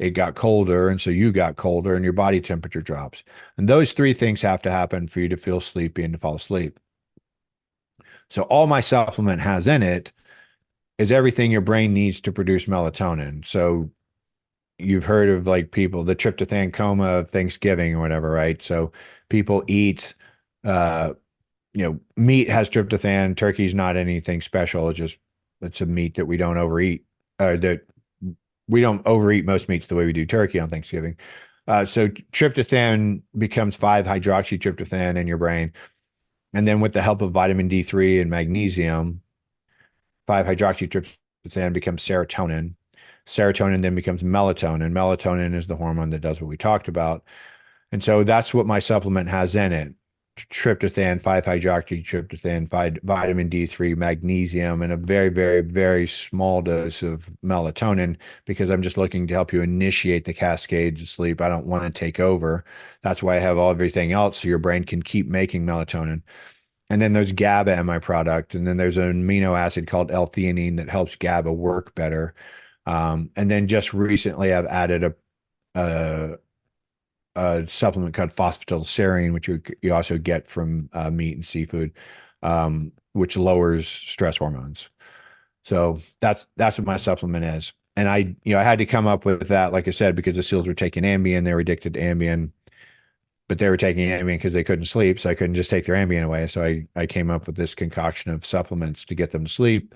it got colder, and so you got colder, and your body temperature drops. And those three things have to happen for you to feel sleepy and to fall asleep. So all my supplement has in it is everything your brain needs to produce melatonin. So you've heard of, like, people, the tryptophan coma of Thanksgiving or whatever, right? So people eat, uh, meat has tryptophan. Turkey's not anything special. It's a meat that we don't overeat. That we don't overeat most meats the way we do turkey on Thanksgiving. So tryptophan becomes 5-hydroxytryptophan in your brain. And then with the help of vitamin D3 and magnesium, 5-hydroxytryptophan becomes serotonin. Serotonin then becomes melatonin. Melatonin is the hormone that does what we talked about. And so that's what my supplement has in it: tryptophan, 5-hydroxytryptophan, vitamin D3, magnesium, and a very, very, very small dose of melatonin, because I'm just looking to help you initiate the cascade to sleep. I don't want to take over. That's why I have everything else, so your brain can keep making melatonin. And then there's GABA in my product. And then there's an amino acid called L-theanine that helps GABA work better. And then just recently, I've added a, a supplement called phosphatidylserine, which you also get from meat and seafood, which lowers stress hormones. So that's what my supplement is. And I had to come up with that, like I said, because the SEALs were taking Ambien, they were addicted to Ambien, but they were taking Ambien because they couldn't sleep, so I couldn't just take their Ambien away. So I came up with this concoction of supplements to get them to sleep.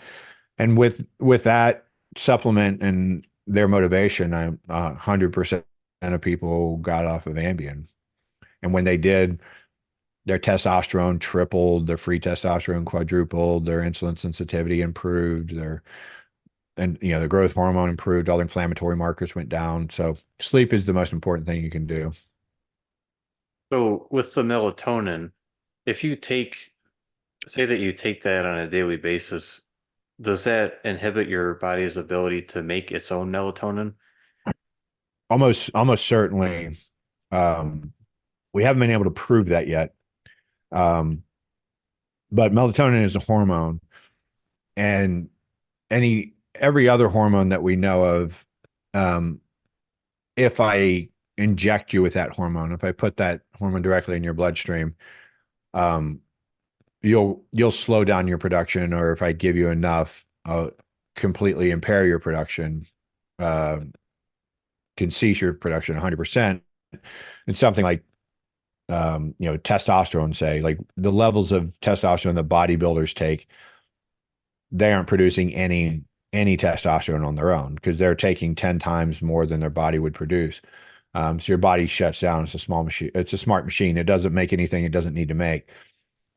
And with that supplement and their motivation, 100% of people got off of Ambien. And when they did, their testosterone tripled, their free testosterone quadrupled, their insulin sensitivity improved, their growth hormone improved, all their inflammatory markers went down. So sleep is the most important thing you can do. So with the melatonin, if you say that you take that on a daily basis, does that inhibit your body's ability to make its own melatonin? Almost certainly. Um, we haven't been able to prove that yet. Um, but melatonin is a hormone, and every other hormone that we know of, um, if I inject you with that hormone, if I put that hormone directly in your bloodstream, um, you'll slow down your production, or if I give you enough, I'll completely impair your production, uh, can cease your production 100%. It's something like testosterone, say, like the levels of testosterone that bodybuilders take, they aren't producing any testosterone on their own because they're taking 10 times more than their body would produce. So your body shuts down. It's a small machine. It's a smart machine. It doesn't make anything it doesn't need to make.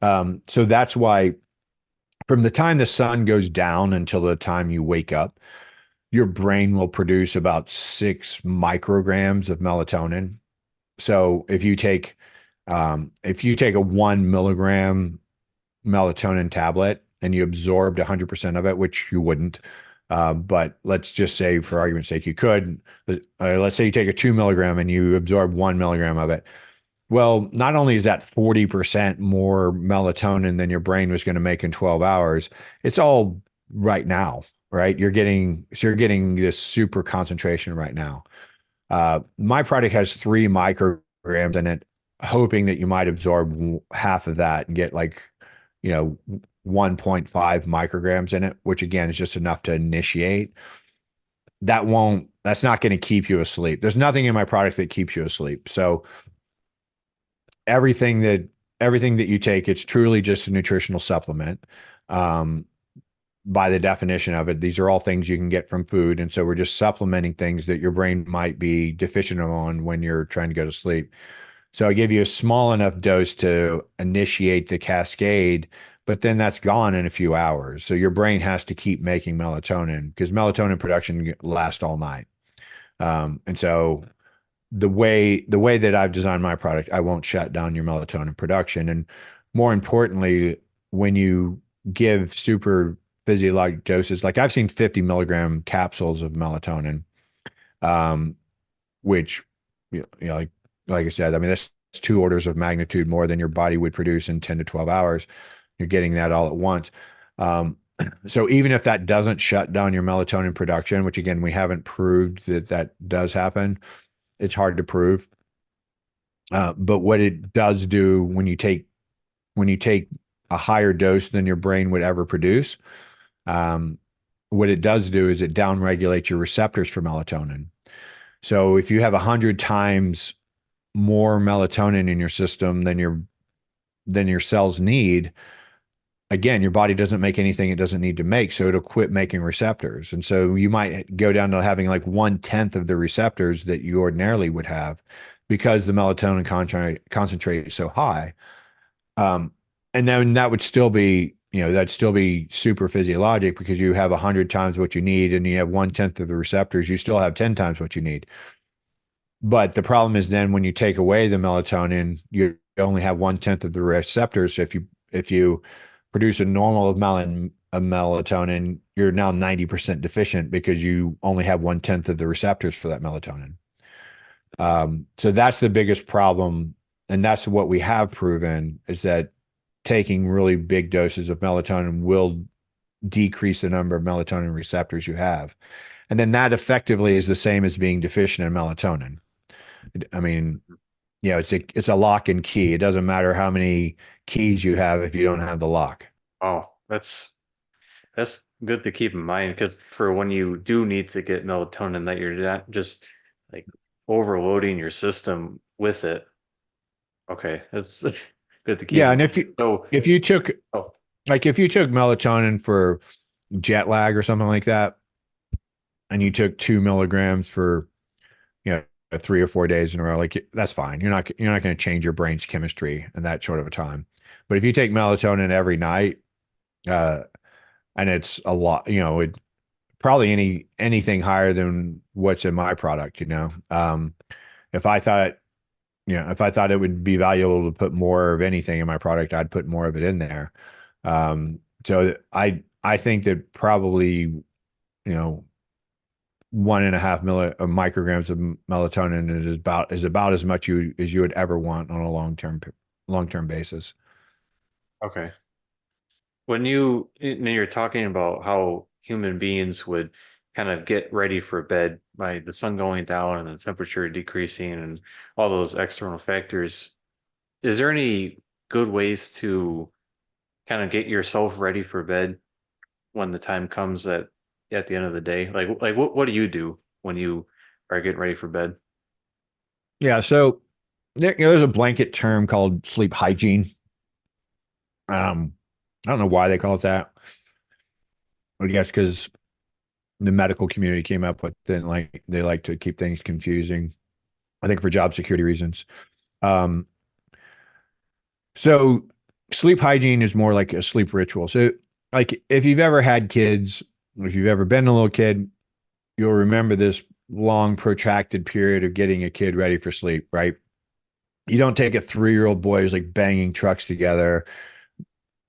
So that's why from the time the sun goes down until the time you wake up, your brain will produce about 6 micrograms of melatonin. So if you take a 1 milligram melatonin tablet and you absorbed 100% of it, which you wouldn't, but let's just say for argument's sake you could. Let's say you take a 2 milligram and you absorb 1 milligram of it. Well, not only is that 40% more melatonin than your brain was going to make in 12 hours, it's all right now, right? You're getting this super concentration right now. My product has 3 micrograms in it, hoping that you might absorb half of that and get like, 1.5 micrograms in it, which again is just enough to initiate. That's not going to keep you asleep. There's nothing in my product that keeps you asleep. So everything that everything that you take, it's truly just a nutritional supplement. Um, by the definition of it, these are all things you can get from food. And so we're just supplementing things that your brain might be deficient on when you're trying to go to sleep. So I give you a small enough dose to initiate the cascade, but then that's gone in a few hours. So your brain has to keep making melatonin because melatonin production lasts all night. And so the way that I've designed my product, I won't shut down your melatonin production. And more importantly, when you give super physiologic doses, like I've seen 50 milligram capsules of melatonin, um, which like I said, I mean that's 2 orders of magnitude more than your body would produce in 10 to 12 hours. You're getting that all at once. Um, so even if that doesn't shut down your melatonin production, which again we haven't proved that that does happen, it's hard to prove. But what it does do when you take a higher dose than your brain would ever produce, um, what it does do is it downregulates your receptors for melatonin. So if you have 100 times more melatonin in your system than your cells need, again, your body doesn't make anything it doesn't need to make, so it'll quit making receptors. And so you might go down to having like 1/10 of the receptors that you ordinarily would have because the melatonin concentrate is so high. Um, and then that would still be, that'd still be super physiologic because you have 100 times what you need and you have 1/10 of the receptors, you still have 10 times what you need. But the problem is then when you take away the melatonin, you only have 1/10 of the receptors. So if you produce a normal amount of melatonin, you're now 90% deficient because you only have 1/10 of the receptors for that melatonin. So that's the biggest problem. And that's what we have proven is that taking really big doses of melatonin will decrease the number of melatonin receptors you have. And then that effectively is the same as being deficient in melatonin. I mean, it's a lock and key. It doesn't matter how many keys you have if you don't have the lock. Oh, that's good to keep in mind because for when you do need to get melatonin, that you're not just like overloading your system with it. Okay, that's good to keep Yeah, in and mind. if you So, if you took oh, if you took melatonin for jet lag or something like that, and you took 2 milligrams for 3 or 4 days in a row, like that's fine. You're not going to change your brain's chemistry in that short of a time. But if you take melatonin every night, uh, and it's a lot, it probably anything higher than what's in my product, if I thought, if I thought it would be valuable to put more of anything in my product, I'd put more of it in there. So I think that probably, 1.5 micrograms of melatonin is about as much as you would ever want on a long term basis. okay. When you're talking about how human beings would kind of get ready for bed by the sun going down and the temperature decreasing and all those external factors. Is there any good ways to kind of get yourself ready for bed when the time comes at the end of the day? Like what do you do when you are getting ready for bed? Yeah. So there's a blanket term called sleep hygiene. I don't know why they call it that. I guess because the medical community came up with it, and like they like to keep things confusing. I think for job security reasons. Um, so sleep hygiene is more like a sleep ritual. So like if you've ever had kids, if you've ever been a little kid, you'll remember this long protracted period of getting a kid ready for sleep, right? You don't take a 3-year-old boy who's like banging trucks together,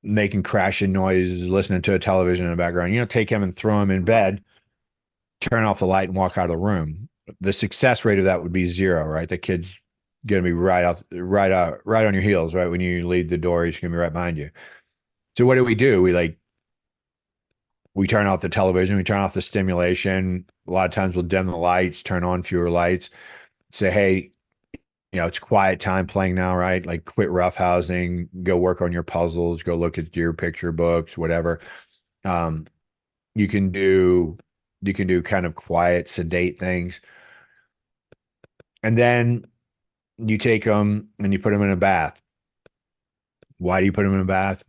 making crashing noises, listening to a television in the background. You don't take him and throw him in bed, turn off the light and walk out of the room. The success rate of that would be zero, right? The kid's gonna be right on your heels, right? When you leave the door, he's gonna be right behind you. So what do? We turn off the television, we turn off the stimulation. A lot of times we'll dim the lights, turn on fewer lights, say, hey, it's quiet time playing now, right? Like quit roughhousing, go work on your puzzles, go look at your picture books, whatever. Um, you can do you can do kind of quiet, sedate things. And then you take them and you put them in a bath. Why do you put them in a bath?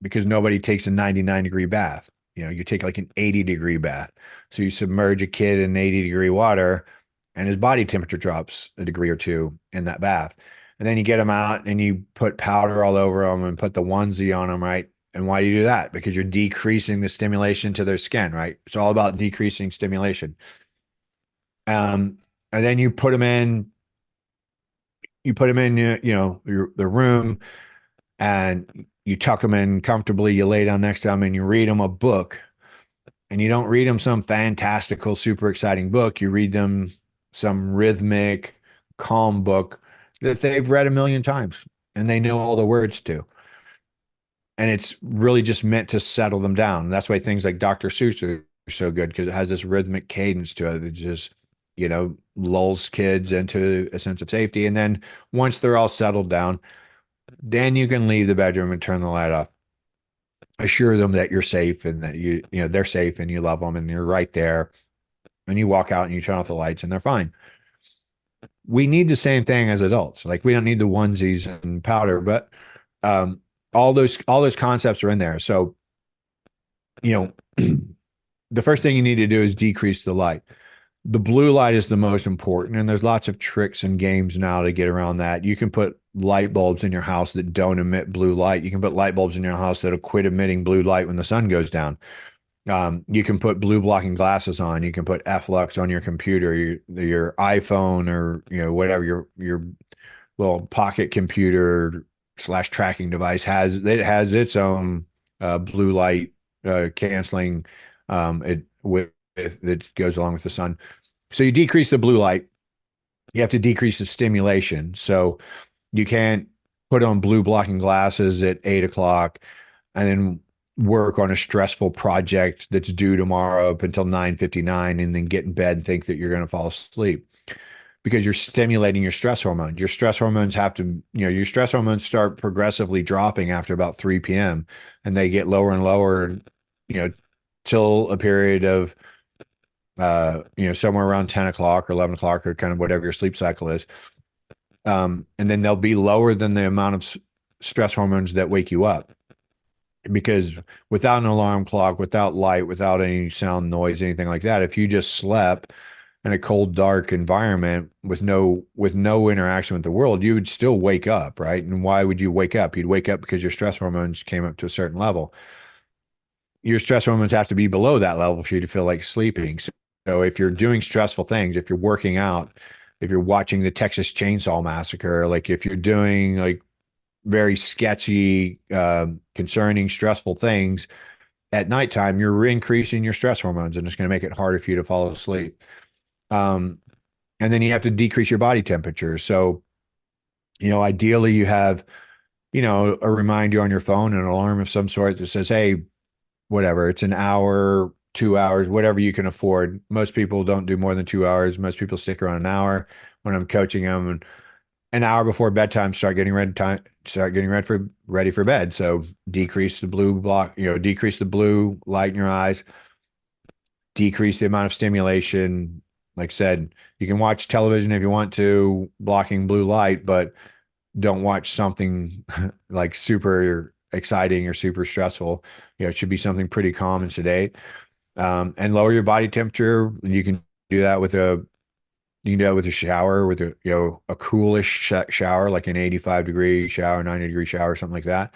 Because nobody takes a 99-degree bath. You take like an 80-degree bath. So you submerge a kid in 80-degree water and his body temperature drops a degree or two in that bath. And then you get them out and you put powder all over them and put the onesie on them, right? And why do you do that? Because you're decreasing the stimulation to their skin, right? It's all about decreasing stimulation. Um, and then you put them in, the room, and you tuck them in comfortably. You lay down next to them and you read them a book. And you don't read them some fantastical, super exciting book. You read them some rhythmic, calm book that they've read a million times and they know all the words to. And it's really just meant to settle them down. That's why things like Dr. Seuss are so good, because it has this rhythmic cadence to it that just, lulls kids into a sense of safety. And then once they're all settled down, then you can leave the bedroom and turn the light off. Assure them that you're safe and that they're safe and you love them and you're right there. And you walk out and you turn off the lights and they're fine. We need the same thing as adults. Like we don't need the onesies and powder, but um, all those concepts are in there. So, you know, the first thing you need to do is decrease the light. The blue light is the most important, and there's lots of tricks and games now to get around that. You can put light bulbs in your house that don't emit blue light. You can put light bulbs in your house that'll quit emitting blue light when the sun goes down. You can put blue blocking glasses on. You can put F-Lux on your computer, your iPhone, or whatever your little pocket computer slash tracking device has its own blue light canceling it with that goes along with the sun. So you decrease the blue light, you have to decrease the stimulation. So you can't put on blue blocking glasses at 8 o'clock and then work on a stressful project that's due tomorrow up until 9:59 and then get in bed and think that you're going to fall asleep, because you're stimulating your stress hormones. Your stress hormones your stress hormones start progressively dropping after about 3 p.m. and they get lower and lower, you know, till a period of somewhere around 10 o'clock or 11 o'clock or kind of whatever your sleep cycle is. And then they'll be lower than the amount of stress hormones that wake you up. Because without an alarm clock, without light, without any sound, noise, anything like that, if you just slept in a cold, dark environment with no interaction with the world, you would still wake up, right? And why would you wake up? You'd wake up because your stress hormones came up to a certain level. Your stress hormones have to be below that level for you to feel like sleeping. So if you're doing stressful things, if you're working out, if you're watching the Texas Chainsaw Massacre, like if you're doing like very sketchy, concerning, stressful things at nighttime, you're increasing your stress hormones and it's going to make it harder for you to fall asleep. Um, and then you have to decrease your body temperature. So, ideally you have, a reminder on your phone, an alarm of some sort that says, hey, whatever, it's an hour 2 hours, whatever you can afford. Most people don't do more than 2 hours. Most people stick around an hour when I'm coaching them. And an hour before bedtime, start getting ready for bed. So decrease the blue block, decrease the blue light in your eyes, decrease the amount of stimulation. Like I said, you can watch television if you want to, blocking blue light, but don't watch something like super exciting or super stressful. It should be something pretty calm and sedate. And lower your body temperature. You can do that with a shower, with a coolish shower, like an 85-degree shower, 90-degree shower, something like that.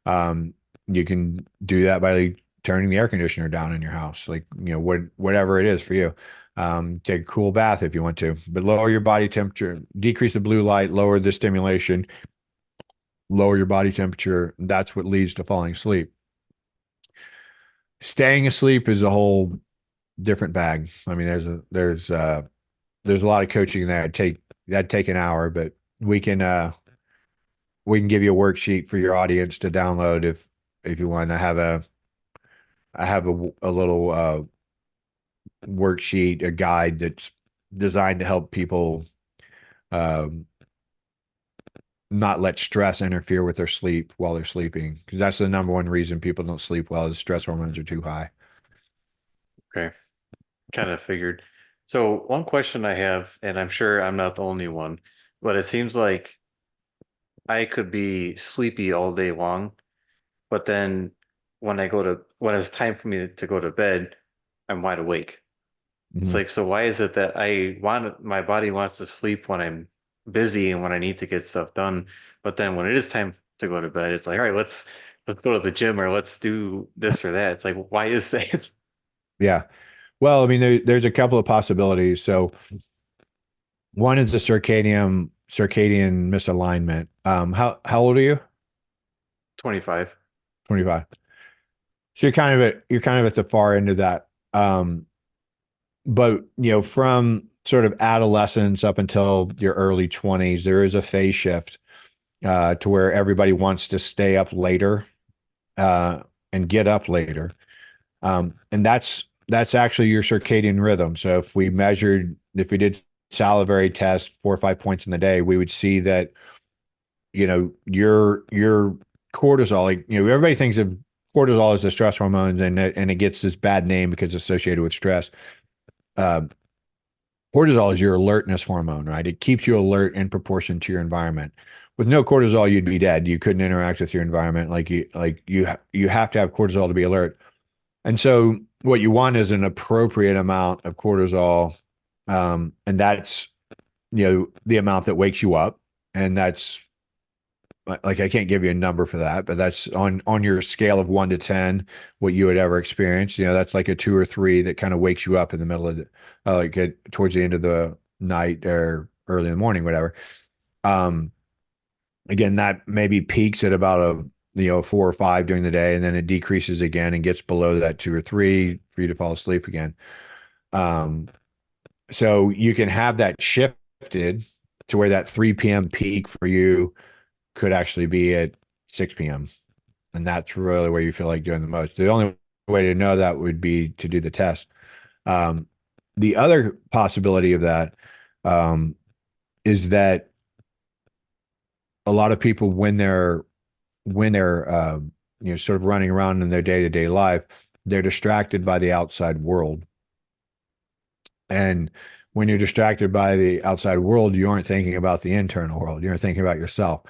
Um, you can do that by like turning the air conditioner down in your house, like whatever it is for you. Take a cool bath if you want to, but lower your body temperature, decrease the blue light, lower the stimulation, lower your body temperature. That's what leads to falling asleep. Staying asleep is a whole different bag. I mean, there's a lot of coaching there. That'd take an hour, but we can we can give you a worksheet for your audience to download if you want. I have a little worksheet, a guide that's designed to help people um, not let stress interfere with their sleep while they're sleeping, because that's the number one reason people don't sleep well is stress hormones are too high. Okay, kind of figured. So one question I have, and I'm sure I'm not the only one, but it seems like I could be sleepy all day long, but then when it's time for me to go to bed, I'm wide awake. It's Mhm. like, so why is it that my body wants to sleep when I'm busy and when I need to get stuff done, but then when it is time to go to bed, it's like, all right, let's go to the gym or let's do this or that. It's like, why is that? Yeah. Well, I mean, there's a couple of possibilities. So one is the circadian misalignment. How old are you? 25. 25. So you're kind of at the far end of that. But from sort of adolescence up until your early 20s, there is a phase shift to where everybody wants to stay up later uh, and get up later. And that's actually your circadian rhythm. So if we did salivary test 4 or 5 points in the day, we would see that your cortisol, like everybody thinks of cortisol as a stress hormone, and it gets this bad name because it's associated with stress. Um, Cortisol is your alertness hormone, right? It keeps you alert in proportion to your environment. With no cortisol, you'd be dead. You couldn't interact with your environment. You have to have cortisol to be alert. And so what you want is an appropriate amount of cortisol, and that's the amount that wakes you up, and that's like I can't give you a number for that, but that's on your scale of 1 to 10, what you would ever experience. That's like a 2 or 3 that kind of wakes you up in the middle of towards the end of the night or early in the morning, whatever. Um, Again, that maybe peaks at about a 4 or 5 during the day, and then it decreases again and gets below that 2 or 3 for you to fall asleep again. Um, so you can have that shifted to where that 3 p.m. peak for you could actually be at 6 p.m. And that's really where you feel like doing the most. The only way to know that would be to do the test. Um, the other possibility of that um, is that a lot of people, when they're sort of running around in their day-to-day life, they're distracted by the outside world. And when you're distracted by the outside world, you aren't thinking about the internal world. You're thinking about yourself.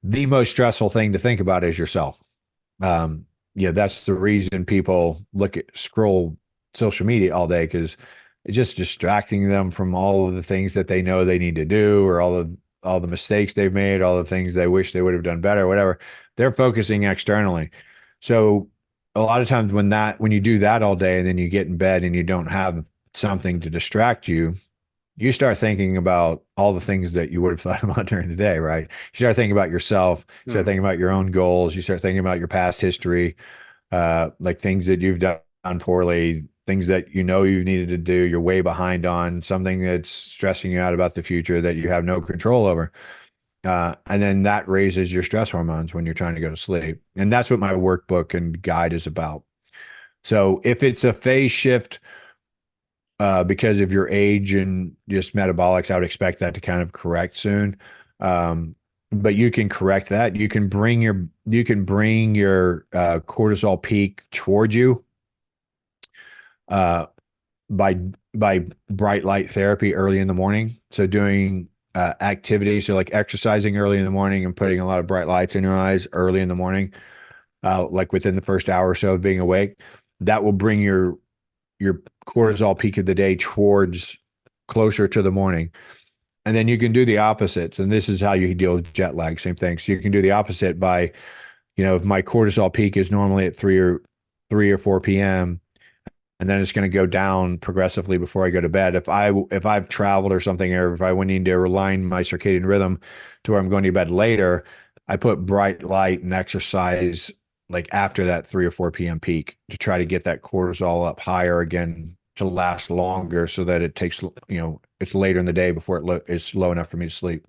The most stressful thing to think about is yourself. Um, that's the reason people scroll social media all day, because it's just distracting them from all of the things that they know they need to do, or all the mistakes they've made, all the things they wish they would have done better, whatever. They're focusing externally. So a lot of times when you do that all day and then you get in bed and you don't have something to distract you, you start thinking about all the things that you would have thought about during the day, right? You start thinking about yourself, you start Hmm. thinking about your own goals, you start thinking about your past history, like things that you've done poorly, things that you needed to do, you're way behind on, something that's stressing you out about the future that you have no control over. And then that raises your stress hormones when you're trying to go to sleep. And that's what my workbook and guide is about. So if it's a phase shift because of your age and just metabolics, I would expect that to kind of correct soon. But you can correct that. You can bring your cortisol peak towards you uh, by by bright light therapy early in the morning. So doing activity, so like exercising early in the morning and putting a lot of bright lights in your eyes early in the morning, like within the first hour or so of being awake, that will bring your cortisol peak of the day towards closer to the morning. And then you can do the opposites. And this is how you deal with jet lag, same thing. So you can do the opposite by, if my cortisol peak is normally at 3 or 4 p.m., and then it's going to go down progressively before I go to bed. If I've traveled or something, or if I need to align my circadian rhythm to where I'm going to bed later, I put bright light and exercise like after that 3 or 4 p.m. peak to try to get that cortisol up higher again to last longer, so that it takes it's later in the day before it's low enough for me to sleep.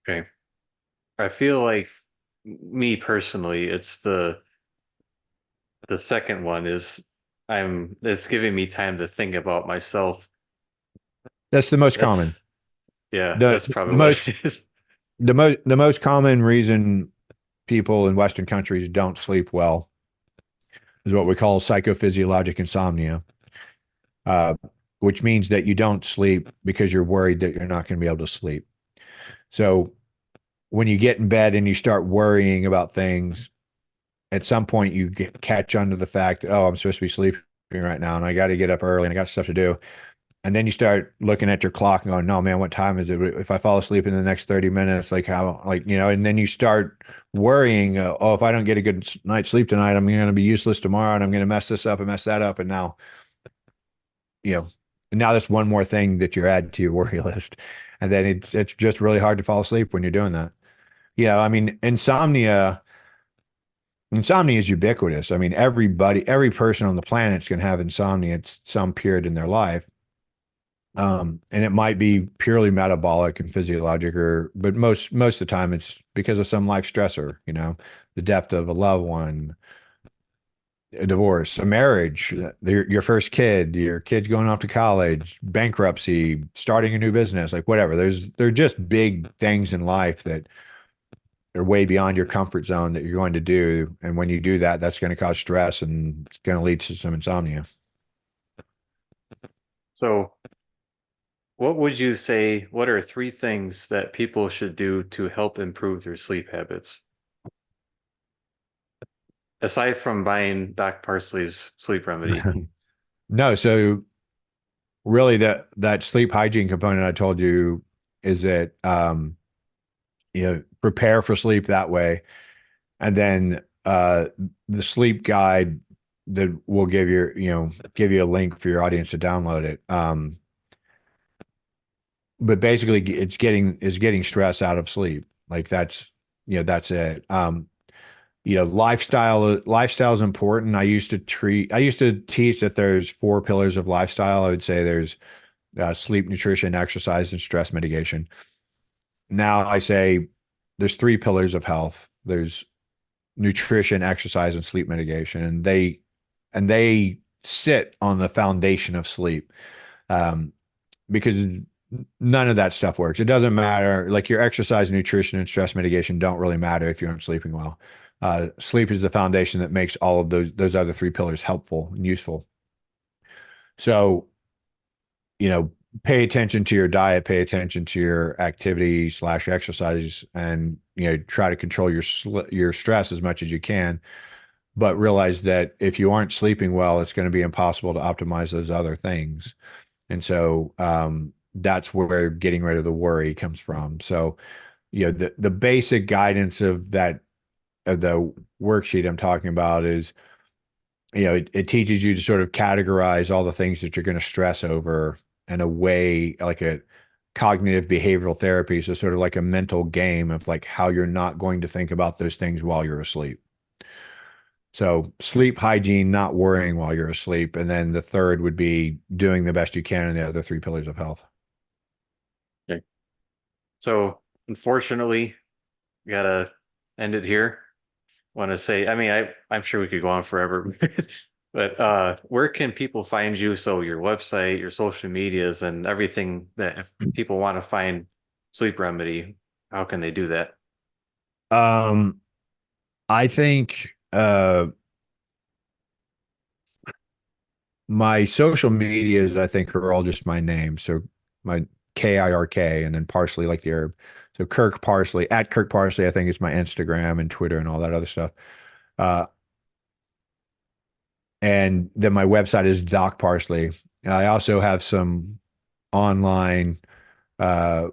Okay. I feel like me personally, it's the second one is it's giving me time to think about myself. That's the most common. That's yeah, The that's probably the what most it is. the most common reason people in Western countries don't sleep well is what we call psychophysiologic insomnia, uh, which means that you don't sleep because you're worried that you're not going to be able to sleep. So when you get in bed and you start worrying about things, at some point catch on to the fact that, oh, I'm supposed to be sleeping right now and I got to get up early and I got stuff to do. And then you start looking at your clock and going, no, man, what time is it? If I fall asleep in the next 30 minutes, like how, and then you start worrying, oh, if I don't get a good night's sleep tonight, I'm going to be useless tomorrow and I'm going to mess this up and mess that up. And you know, now that's one more thing that you're adding to your worry list. And then it's just really hard to fall asleep when you're doing that. I mean, insomnia is ubiquitous. I mean, every person on the planet is going to have insomnia at some period in their life. And it might be purely metabolic and physiologic, but most of the time it's because of some life stressor, the death of a loved one, a divorce, a marriage, your first kid, your kid's going off to college, bankruptcy, starting a new business, like whatever. They're just big things in life that are way beyond your comfort zone that you're going to do. And when you do that, that's going to cause stress and it's going to lead to some insomnia. So, what would you say, what are three things that people should do to help improve their sleep habits? Aside from buying Doc Parsley's sleep remedy. No, so really that sleep hygiene component I told you is that prepare for sleep that way. And then the sleep guide that will give you a link for your audience to download it. But basically it's getting stress out of sleep. Like that's it. Lifestyle is important. I used to teach that there's four pillars of lifestyle. I would say there's sleep, nutrition, exercise, and stress mitigation. Now I say there's three pillars of health. There's nutrition, exercise, and sleep mitigation, and they sit on the foundation of sleep. Um, because none of that stuff works. It doesn't matter. Like your exercise, nutrition, and stress mitigation don't really matter if you aren't sleeping well. Sleep is the foundation that makes all of those other three pillars helpful and useful. So, you know, pay attention to your diet, pay attention to your activity slash exercise, and try to control your stress as much as you can. But realize that if you aren't sleeping well, it's going to be impossible to optimize those other things. And so that's where getting rid of the worry comes from. So, the basic guidance of the worksheet I'm talking about is, it teaches you to sort of categorize all the things that you're going to stress over in a way like a cognitive behavioral therapy. So sort of like a mental game of like how you're not going to think about those things while you're asleep. So sleep hygiene, not worrying while you're asleep. And then the third would be doing the best you can in the other three pillars of health. Okay. So, unfortunately, we gotta end it here. want to say, I mean, I'm sure we could go on forever, but where can people find you? So your website, your social medias, and everything that if people want to find Sleep Remedy, how can they do that? Um, I think my social medias, I think, are all just my name. So my Kirk and then Parsley like the herb. So Kirk Parsley at Kirk Parsley, I think is my Instagram and Twitter and all that other stuff. Uh, and then my website is Doc Parsley. I also have some online. Uh,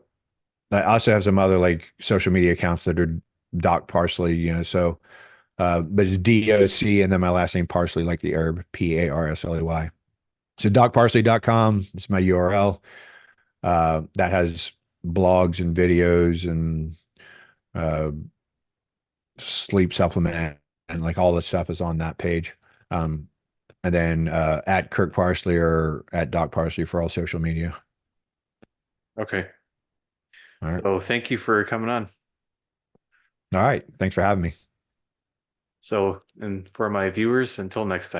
I also have some other like social media accounts that are Doc Parsley. So but it's DOC and then my last name Parsley like the herb Parsley. So docparsley.com is my URL. That has blogs and videos and uh, sleep supplement and like all the stuff is on that page. Um, and then at Kirk Parsley or at Doc Parsley for all social media. Okay. All right. So thank you for coming on. All right. Thanks for having me. So, and for my viewers, until next time.